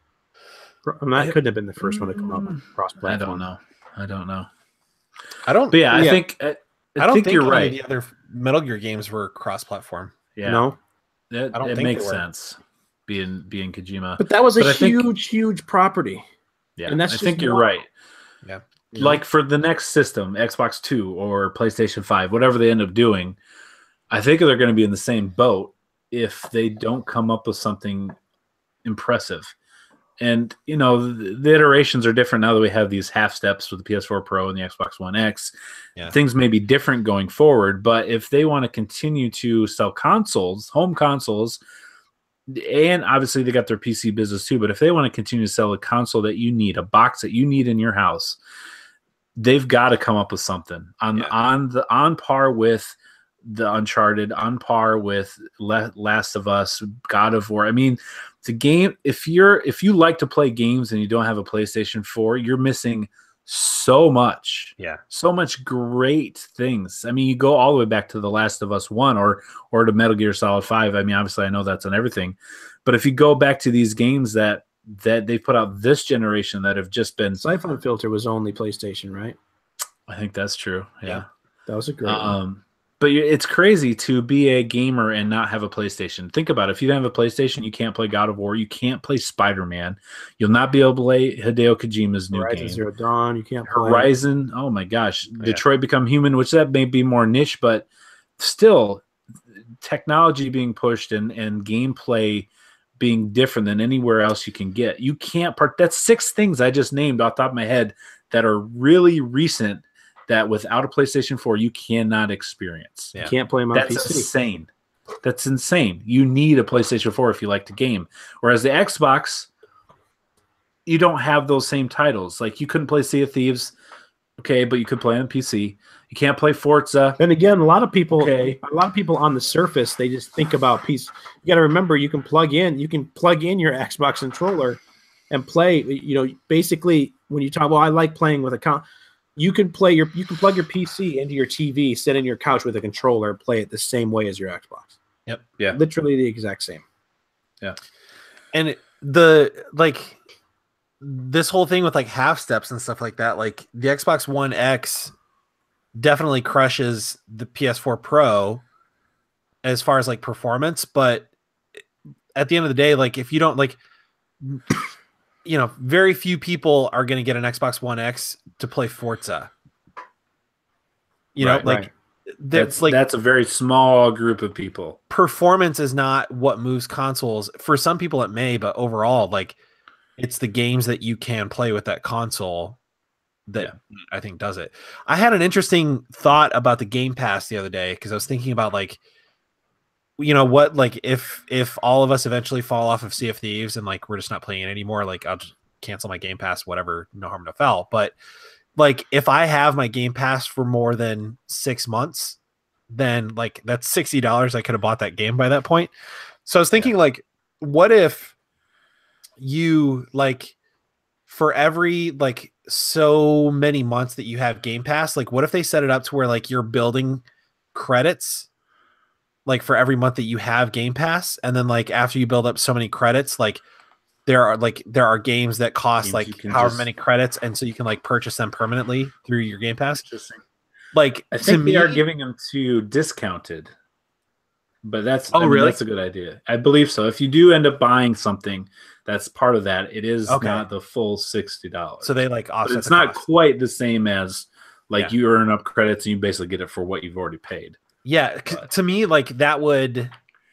That couldn't have been the first one to come out cross-platform. I don't know. But yeah, I think you're right. The other Metal Gear games were cross-platform. Yeah. No, it makes sense. Being Kojima, but that was a huge property. Yeah, and that's I think you're right. Yeah, like for the next system, Xbox 2 or PlayStation 5, whatever they end up doing, I think they're going to be in the same boat if they don't come up with something impressive. And the iterations are different now that we have these half steps with the PS4 Pro and the Xbox One X. Yeah. Things may be different going forward, but if they want to continue to sell consoles, home consoles, and obviously they got their PC business too, but if they want to continue to sell a console that you need, a box that you need in your house, they've got to come up with something on par with the Uncharted, on par with Last of Us, God of War. I mean, the game, if you like to play games and you don't have a PlayStation 4, you're missing so much. Yeah. So much great things. I mean, you go all the way back to The Last of Us 1 or to Metal Gear Solid 5. I mean, obviously I know that's on everything. But if you go back to these games that they put out this generation that have just been... Siphon Filter was only PlayStation, right? I think that's true. Yeah. That was a great one. But it's crazy to be a gamer and not have a PlayStation. Think about it. If you don't have a PlayStation, you can't play God of War. You can't play Spider-Man. You'll not be able to play Hideo Kojima's new Horizon game. Zero Dawn. You can't play Horizon. Oh, my gosh. Detroit Become Human, which that may be more niche, but still technology being pushed and gameplay being different than anywhere else you can get. You can't that's 6 things I just named off the top of my head that are really recent that without a PlayStation 4 you cannot experience. You can't play them on That's PC. insane. That's insane. You need a PlayStation 4 if you like the game. Whereas the Xbox, you don't have those same titles. Like you couldn't play Sea of Thieves, okay, but you could play on PC. You can't play Forza. And again, a lot of people on the surface, they just think about PC. You got to remember, you can plug in your Xbox controller and play. Basically, when you talk, well, I like playing with a you can plug your PC into your TV, sit in your couch with a controller, and play it the same way as your Xbox. Yep. Yeah. Literally the exact same. Yeah. And this whole thing with half steps and stuff like that, like the Xbox One X definitely crushes the PS4 Pro as far as like performance, but at the end of the day, like if you don't like, you know, very few people are going to get an Xbox One X to play Forza. You know, like that's a very small group of people. Performance is not what moves consoles. For some people it may, but overall, like it's the games that you can play with that console that I think does it. I had an interesting thought about the Game Pass the other day because I was thinking about like, you know what, like if all of us eventually fall off of Sea of Thieves and like we're just not playing it anymore, like I'll just cancel my Game Pass, whatever, no harm, no foul. But like if I have my Game Pass for more than 6 months, then like that's $60 I could have bought that game by that point. So I was thinking like, what if you like for every like so many months that you have Game Pass, like what if they set it up to where like you're building credits like for every month that you have Game Pass, and then like after you build up so many credits, like there are games that cost like however many credits, and so you can like purchase them permanently through your Game Pass. Interesting. Like I think they are giving them to discounted, but that's really? That's a good idea. I believe so. If you do end up buying something that's part of that, it is not the full $60. So they like offset. But it's not quite the same as like you earn up credits and you basically get it for what you've already paid. Yeah, to me, like that would,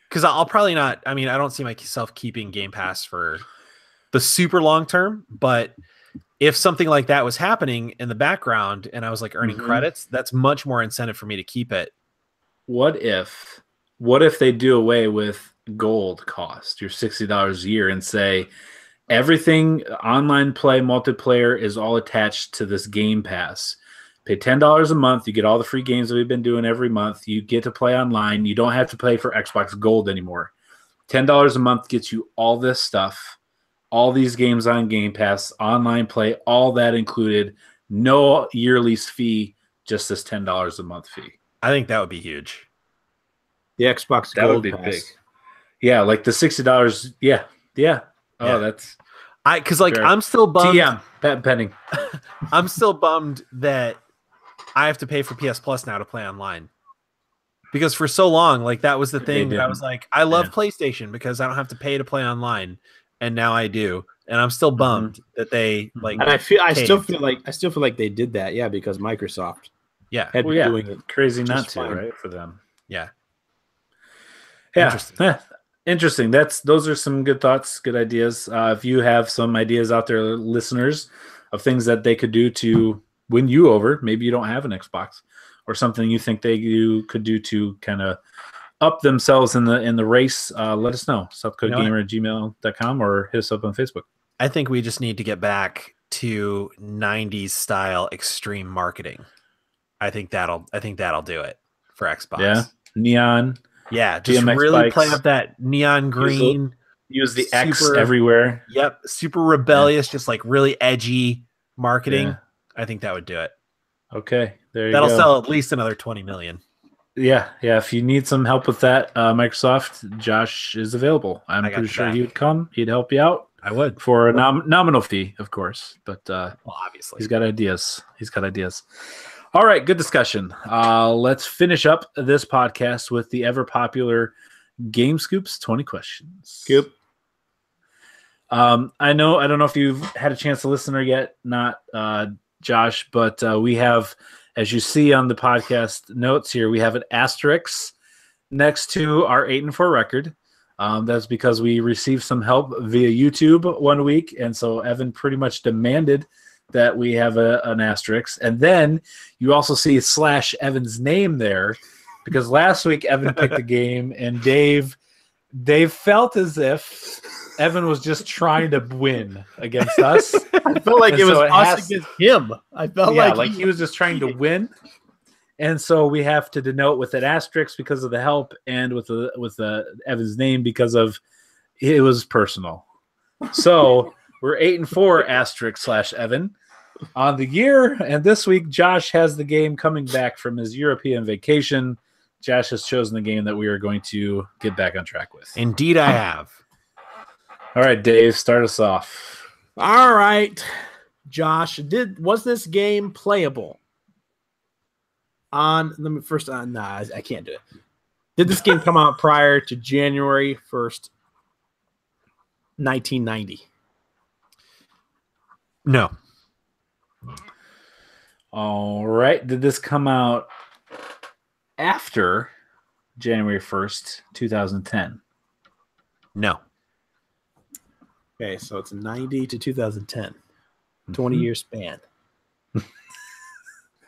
because I'll probably not. I mean, I don't see myself keeping Game Pass for the super long term, but if something like that was happening in the background and I was like earning credits, that's much more incentive for me to keep it. What if they do away with gold cost, your $60 a year, and say everything online play multiplayer is all attached to this Game Pass? Pay $10 a month. You get all the free games that we've been doing every month. You get to play online. You don't have to pay for Xbox Gold anymore. $10 a month gets you all this stuff, all these games on Game Pass, online play, all that included. No yearly fee, just this $10 a month fee. I think that would be huge. The Xbox Gold would be Pass. big. Yeah, like the $60. Yeah. Oh, that's because like I'm still bummed. TM, patent pending. I'm still bummed that I have to pay for PS Plus now to play online, because for so long, like that was the thing that I was like, I love PlayStation because I don't have to pay to play online, and now I do, and I'm still bummed that they like. And I still feel like they did that, because Microsoft, had been doing it crazy not to, right, for them. Yeah. Interesting. Those are some good thoughts, good ideas. If you have some ideas out there, listeners, of things that they could do to win you over, maybe you don't have an Xbox, or something you think you could do to kind of up themselves in the race, let us know. SouthCodeGamer@gmail.com or hit us up on Facebook. I think we just need to get back to 90s style extreme marketing. I think that'll do it for Xbox. Yeah, neon. Yeah, just BMX really bikes. Play up that neon green. Use the X everywhere. Yep, super rebellious, just like really edgy marketing. Yeah. I think that would do it. Okay, there you go. That'll sell at least another 20 million. Yeah. If you need some help with that, Microsoft, Josh is available. I'm pretty sure he would come. He'd help you out. I would, for a nominal fee, of course. But obviously, he's got ideas. All right, good discussion. Let's finish up this podcast with the ever popular Game Scoops 20 questions. Scoop. I don't know if you've had a chance to listen or yet, not Josh, but we have, as you see on the podcast notes here, we have an asterisk next to our 8-4 record. That's because we received some help via YouTube one week, and so Evan pretty much demanded that we have an asterisk. And then you also see / Evan's name there, because last week Evan picked a game, and Dave felt as if Evan was just trying to win against us. I felt like it was us against him. I felt like he was just trying to win. And so we have to denote with an asterisk because of the help, and with the Evan's name because of it was personal. So we're 8-4 asterisk / Evan on the year. And this week, Josh has the game coming back from his European vacation. Josh has chosen the game that we are going to get back on track with. Indeed, I have. All right, Dave, start us off. All right, Josh, was this game playable? on. Let me first. Nah, I can't do it. Did this game come out prior to January 1st, 1990? No. All right. Did this come out after January 1st, 2010? No. Okay, so it's 90 to 2010. 20-year span.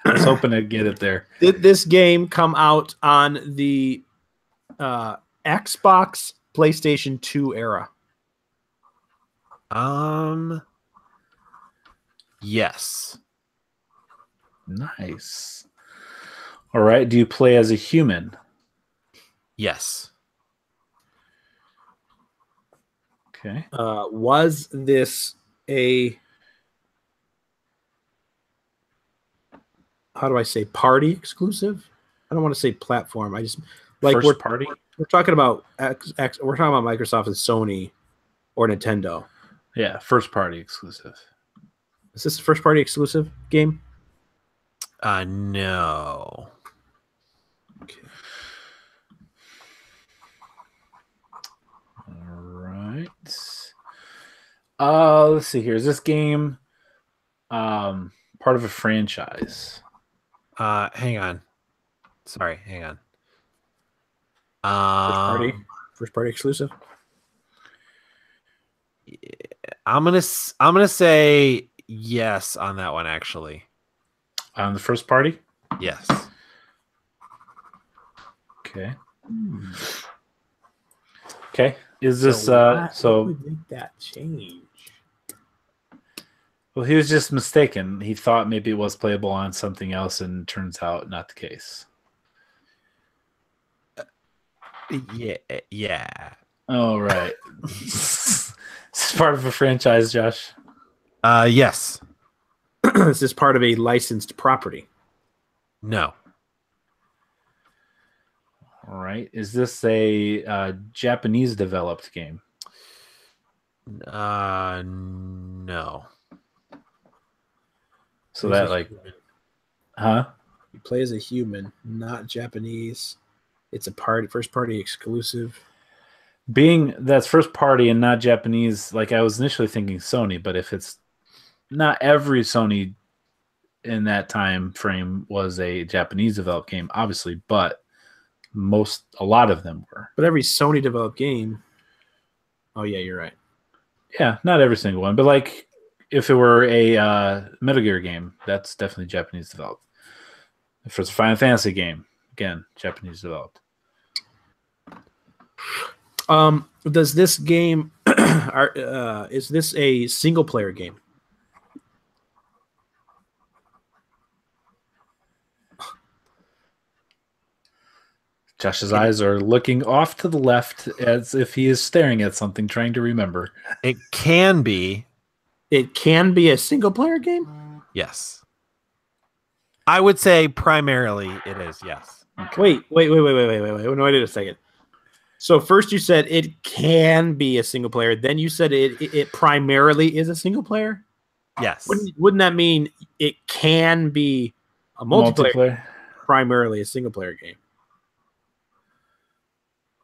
I was hoping to get it there. Did this game come out on the Xbox, PlayStation 2 era? Yes. Nice. All right. Do you play as a human? Yes. Okay. Was this a, how do I say, party exclusive? I don't want to say platform. I just like First party. We're talking about we're talking about Microsoft and Sony or Nintendo. Yeah, first party exclusive. Is this a first party exclusive game? No. Okay. All right. Let's see here. Is this game part of a franchise? Hang on. Sorry, hang on. First party exclusive. Yeah, I'm gonna say yes on that one. Actually, On the first party? yes. Okay. Okay. Is this Why would make that change? Well, he was just mistaken. He thought maybe it was playable on something else, and turns out not the case. Yeah. All right. It's part of a franchise, Josh. Yes. Is this part of a licensed property? No. All right. Is this a Japanese developed game? No. So that huh? You play as a human, not Japanese. It's a first party exclusive. Being that's first party and not Japanese, like I was initially thinking Sony, but if it's not every Sony in that time frame was a Japanese developed game, obviously, but a lot of them were. But every Sony developed game. Oh yeah, you're right. Yeah, not every single one, but like if it were a Metal Gear game, that's definitely Japanese developed. If it's a Final Fantasy game, again, Japanese developed. Does this game is this a single player game? Josh's eyes are looking off to the left as if he is staring at something, trying to remember. It can be. It can be a single player game? Yes. I would say primarily it is, yes. Okay. Wait. No, wait a second. So first you said it can be a single player. Then you said it primarily is a single player? Yes. Wouldn't that mean it can be a multiplayer? Primarily a single player game?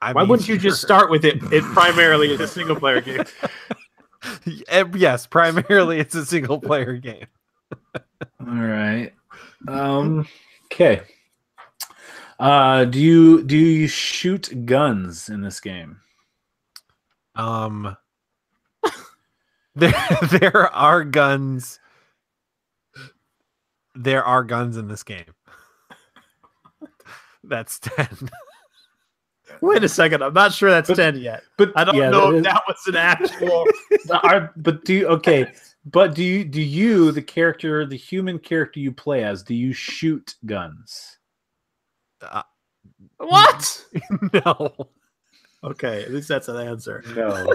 Why wouldn't you just start with it primarily is a single player game? Yes, primarily it's a single player game. All right. Okay. Do you shoot guns in this game? There are guns. There are guns in this game. That's 10. Wait a second. I'm not sure that's 10 yet. But I don't know if that was an actual. But do you, the character, the human character you play as, do you shoot guns? What? No. Okay, at least that's an answer. No.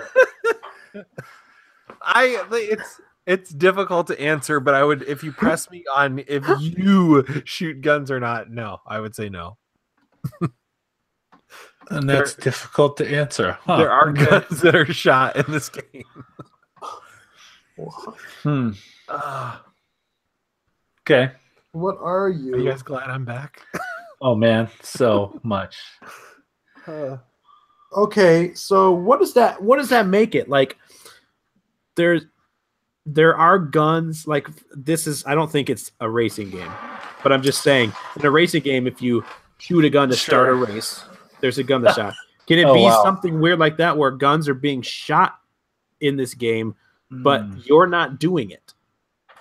It's difficult to answer, but I would, if you press me on if you shoot guns or not, no, I would say no. And that's difficult to answer. Huh. There are guns that are shot in this game. Okay. What are you? Are you guys glad I'm back? Oh man, so much. Okay, so What does that make it? Like there are guns. Like this is. I don't think it's a racing game, but I'm just saying in a racing game, if you shoot a gun to start a race, there's a gun to shot. Can it be something weird like that where guns are being shot in this game, but you're not doing it?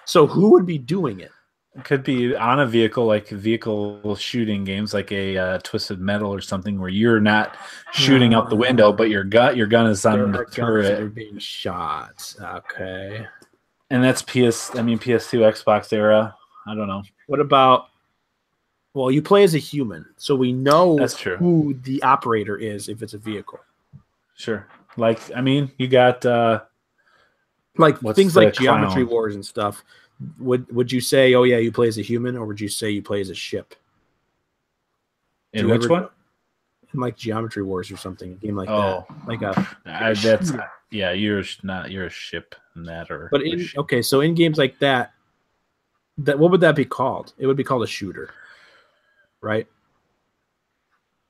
So who would be doing it? It could be on a vehicle, like vehicle shooting games, like a Twisted Metal or something, where you're not shooting out the window, but your gun is on the turret. They're being shot. Okay. And that's PS2, Xbox era. I don't know. What about? Well, you play as a human, so we know That's true. who the operator is if it's a vehicle. Sure. Like, you got Like what's things the like Geometry clown? Wars and stuff. Would you say, oh yeah, you play as a human, or would you say you play as a ship? In which one? In like Geometry Wars or something, a game like that. Like you're a ship in that, or but so in games like that what would that be called? It would be called a shooter, right?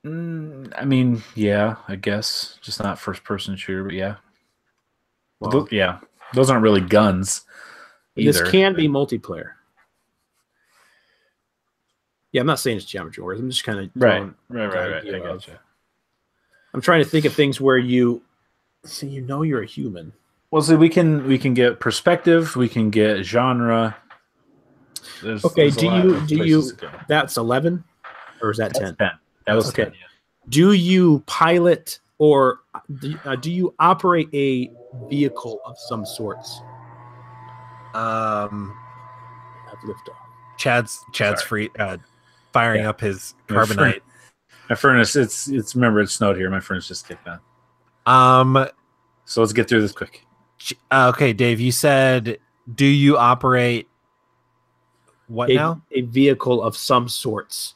Yeah, I guess just not first person shooter, but yeah. Well, Those aren't really guns. This can be multiplayer. Yeah, I'm not saying it's Geometry Wars. I'm just kind of right. I gotcha. I'm trying to think of things where you're a human. Well, so we can get perspective, we can get genre. There's do you that's 11 or is that 10? 10. That was okay. 10. Yeah. Do you pilot or do you operate a vehicle of some sorts? I've liftoff. Chad's free firing up his carbonite. My furnace, it's snowed here. My furnace just kicked on. So let's get through this quick. Okay, Dave, you said, do you operate what now? A vehicle of some sorts.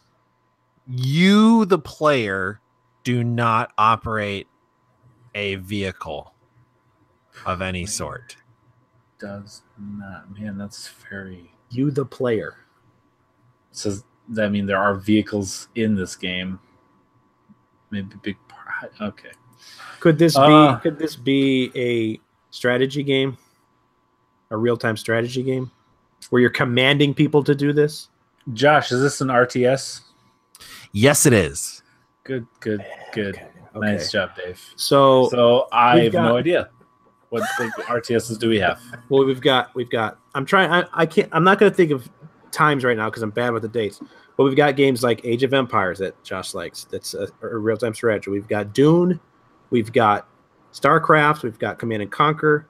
You, the player, do not operate a vehicle of any sort. Does not. Man, that's very... You, the player. So that mean there are vehicles in this game. Maybe big part. Okay. Could this be a strategy game? A real-time strategy game where you're commanding people to do this? Josh, is this an RTS? Yes, it is. Good. Okay. Nice job, Dave. So I have no idea. What RTSs do we have? Well, we've got. I'm not going to think of times right now because I'm bad with the dates. But we've got games like Age of Empires that Josh likes. That's a real-time strategy. We've got Dune. We've got StarCraft. We've got Command and Conquer.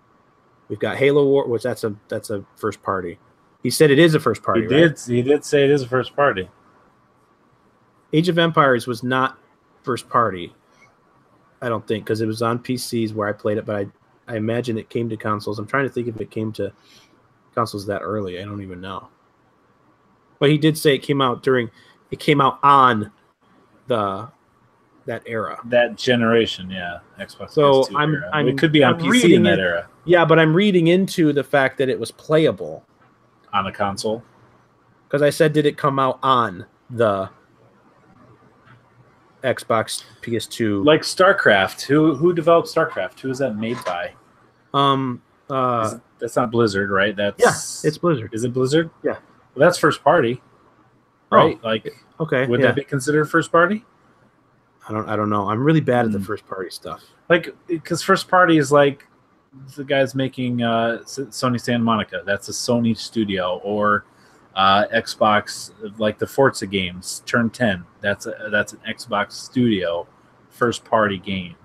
We've got Halo War, which that's a first party. He said it is a first party. He did say it is a first party. Age of Empires was not first party, I don't think, because it was on PCs where I played it, but I imagine it came to consoles. I'm trying to think if it came to consoles that early. I don't even know. But he did say it came out on that era. That generation, yeah. Xbox. So PS2 it could be on PC in that era. Yeah, but I'm reading into the fact that it was playable on a console. Because I said, did it come out on the Xbox PS2? Like StarCraft. Who developed StarCraft? Who is that made by? That's not Blizzard, right? It's Blizzard. Is it Blizzard? Yeah. Well, that's first party, right? Would that be considered first party? I don't know. I'm really bad at the first party stuff. Like, because first party is like the guys making Sony Santa Monica. That's a Sony studio, or Xbox, like the Forza games. Turn 10. That's an Xbox studio first party game.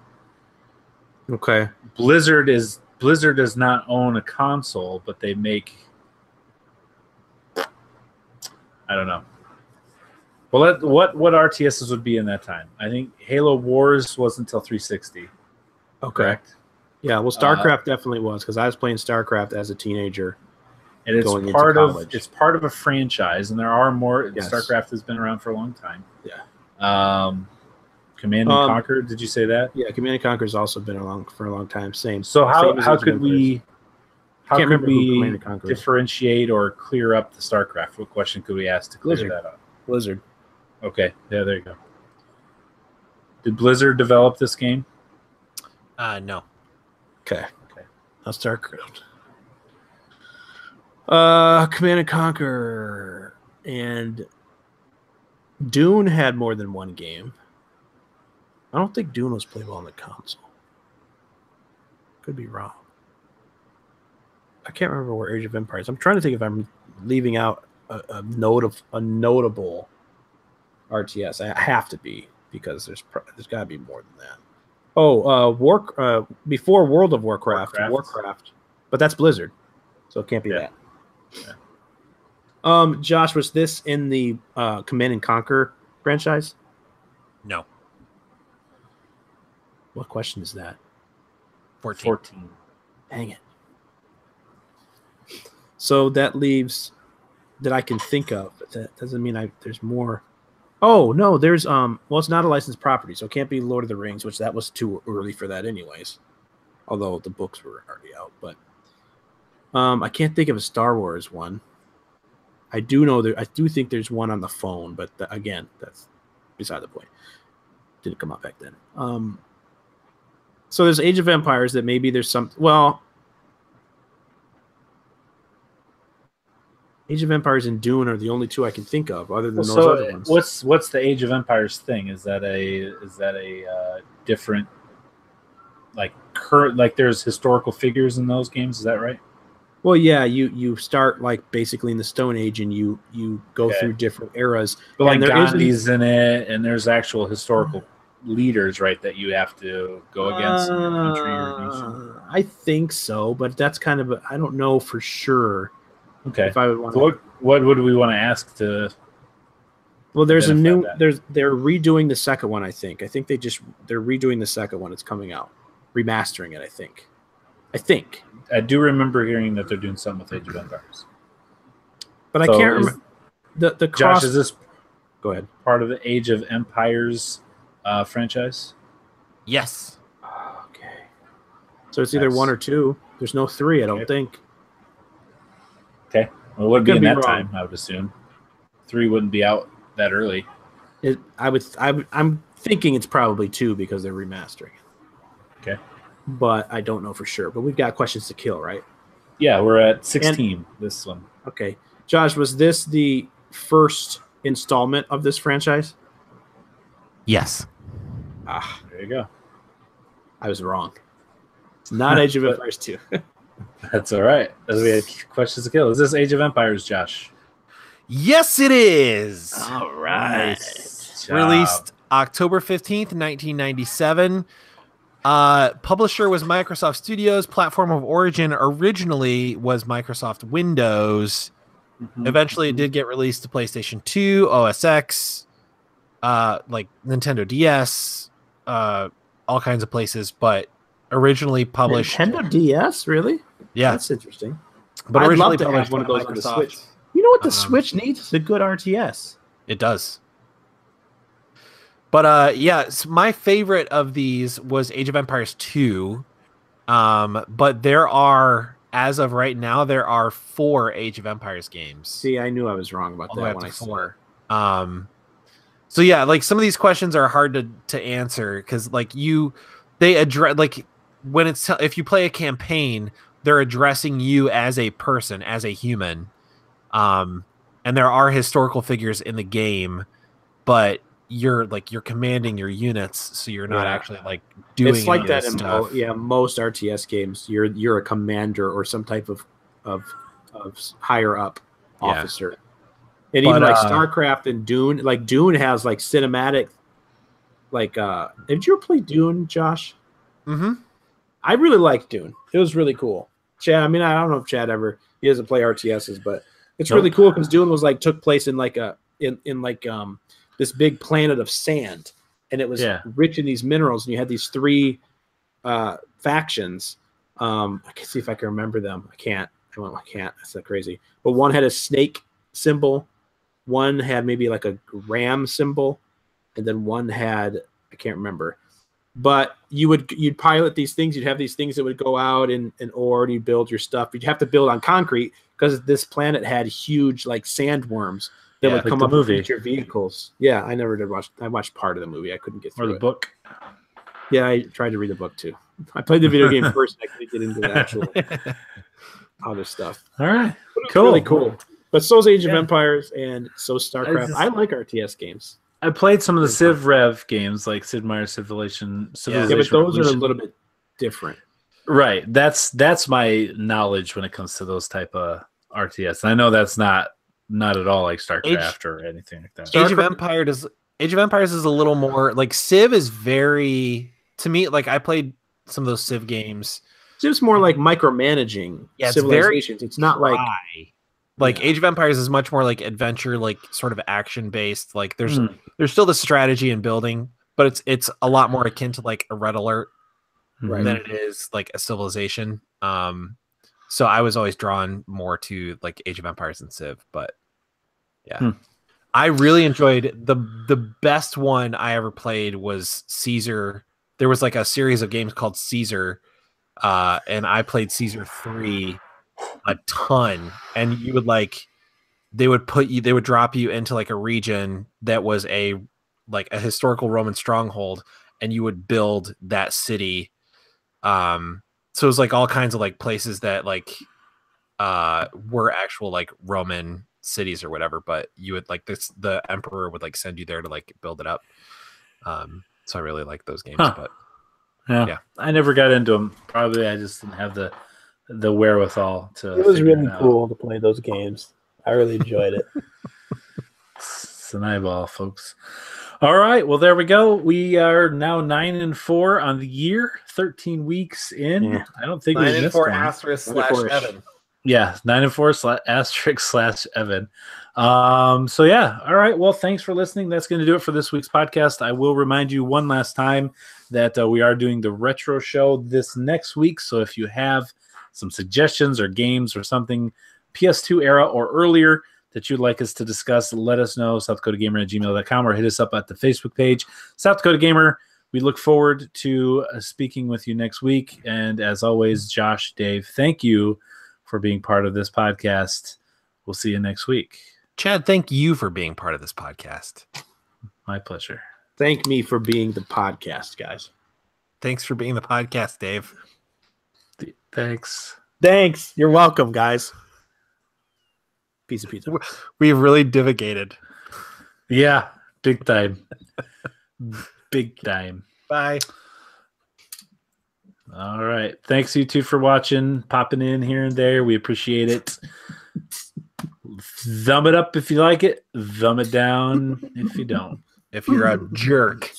Okay. Blizzard does not own a console, but they make. I don't know. Well, what RTSs would be in that time? I think Halo Wars wasn't until 360. Okay. Correct? Yeah, well, StarCraft definitely was, because I was playing StarCraft as a teenager. And it's part of a franchise, and there are more. Yes. StarCraft has been around for a long time. Yeah. Command and Conquer. Did you say that? Yeah, Command and Conquer has also been around for a long time. Same. So how could we How Can't could remember who we Command and Conquer is. differentiate or clear up the StarCraft? What question could we ask to clear Blizzard. that up? Blizzard. Okay, yeah, there you go. Did Blizzard develop this game? No. Okay. Now StarCraft. Command and Conquer and Dune had more than one game. I don't think Dune was playable on the console. Could be wrong. I can't remember where Age of Empires. I'm trying to think if I'm leaving out a notable RTS. I have to be, because there's got to be more than that. Oh, before World of Warcraft, but that's Blizzard, so it can't be that. Yeah. Josh, was this in the Command and Conquer franchise? No. What question is that? 14. Dang it. So that leaves that I can think of, but that doesn't mean there's more. Oh, no, there's well, it's not a licensed property, so it can't be Lord of the Rings, which that was too early for that anyways. Although the books were already out, but I can't think of a Star Wars one. I do think there's one on the phone, but again, that's beside the point. Didn't come out back then. So there's Age of Empires that maybe there's some. Well, Age of Empires and Dune are the only two I can think of, other than those other ones. What's the Age of Empires thing? Is that a different, like there's historical figures in those games? Is that right? Well, yeah, you start like basically in the Stone Age, and you go through different eras. But like Gandhi's in it, and there's actual historical leaders, right, that you have to go against in your country or nation. I think so, but that's kind of I don't know for sure. Okay. If I would want what would we want to ask to? Well, there's a new. They're redoing the second one. I think they're redoing the second one. It's coming out, remastering it. I think. I do remember hearing that they're doing something with Age of Empires, but I can't remember the cross. Josh, is this? Go ahead. Part of the Age of Empires franchise? Yes. Okay. So it's either one or two. There's no three. I don't think. Okay. Well, it would be in that time, I would assume. 3 wouldn't be out that early. I'm thinking it's probably 2 because they're remastering it. Okay. But I don't know for sure. But we've got questions to kill, right? Yeah, we're at 16 this one. Okay. Josh, was this the first installment of this franchise? Yes. There you go. I was wrong. It's not Age of Empires 2. That's all right. As we had questions to kill. Is this Age of Empires, Josh? Yes, it is. All right. Nice. Released October 15th, 1997. Publisher was Microsoft Studios. Platform of origin originally was Microsoft Windows. Mm-hmm. Eventually, it did get released to PlayStation 2, OS X, like Nintendo DS, all kinds of places, but originally published. Nintendo DS, really? Yeah, that's interesting. But I'd love to have one of those on the Switch. You know what the Switch needs? It's a good RTS. It does. But my favorite of these was Age of Empires 2. But there are, as of right now, there are 4 Age of Empires games. See, I knew I was wrong about that when I saw it. So yeah, like some of these questions are hard to answer because like they address like when it's if you play a campaign, they're addressing you as a person, as a human. And there are historical figures in the game, but you're commanding your units, so you're not actually like doing. It's like that in stuff. Most RTS games. You're a commander or some type of higher up officer. And even like StarCraft and Dune, like Dune has like cinematic. Like, did you ever play Dune, Josh? Mm-hmm. I really liked Dune. It was really cool. Chad, I mean, I don't know if Chad he doesn't play RTSs, but it's really cool because Dune was like took place in like this big planet of sand, and it was rich in these minerals, and you had these 3 factions. I can see if I can remember them. I can't. That's so crazy. But one had a snake symbol, one had maybe like a ram symbol, and then one had I can't remember. but you'd pilot these things. You'd have these things that would go out and ore, and you'd build your stuff. You'd have to build on concrete because this planet had huge like sandworms that would come up with your vehicles. Yeah, I never did watch. I watched part of the movie. I couldn't get through or the book. Yeah, I tried to read the book too. I played the video game first. I couldn't get into the actual other stuff. All right, cool, really cool. But so's Age of Empires and so StarCraft. I like RTS games. I played some of the Civ Rev games, like Sid Meier's Civilization. Yeah, but those are a little bit different. Right. That's my knowledge when it comes to those type of RTS. And I know that's not at all like StarCraft or anything like that. Age of Empires is a little more like Civ is very, to me, like I played some of those Civ games. Civ's more like micromanaging civilizations. It's not like Age of Empires is much more like adventure, like sort of action based. Like there's still the strategy and building, but it's a lot more akin to like a Red Alert than it is like a Civilization. So I was always drawn more to like Age of Empires and Civ, but yeah. I really enjoyed the best one I ever played was Caesar. There was like a series of games called Caesar, and I played Caesar 3 a ton. And you would they would drop you into like a region that was a historical Roman stronghold, and you would build that city. So it was like all kinds of like places that were actual like Roman cities or whatever, but you would the emperor would like send you there to like build it up. So I really like those games, but yeah, I never got into them. Probably I just didn't have the wherewithal to. It was really cool to play those games. I really enjoyed it. It's an eyeball, folks. All right, well there we go. We are now 9-4 on the year, 13 weeks in. Yeah. I don't think 9-4 asterisk / Evan. Yeah, 9-4 asterisk / Evan. So yeah, all right. Well, thanks for listening. That's going to do it for this week's podcast. I will remind you one last time that we are doing the retro show this next week. So if you have some suggestions or games or something PS2 era or earlier that you'd like us to discuss, let us know. SouthDakotaGamer@gmail.com or hit us up at the Facebook page, South Dakota Gamer. We look forward to speaking with you next week. And as always, Josh, Dave, thank you for being part of this podcast. We'll see you next week. Chad, thank you for being part of this podcast. My pleasure. Thank me for being the podcast, guys. Thanks for being the podcast, Dave. Thanks. You're welcome, guys. Piece of pizza. We've really divagated. Yeah, big time. Big time. Bye. All right. Thanks, you two, for watching, popping in here and there. We appreciate it. Thumb it up if you like it. Thumb it down if you don't. If you're a jerk.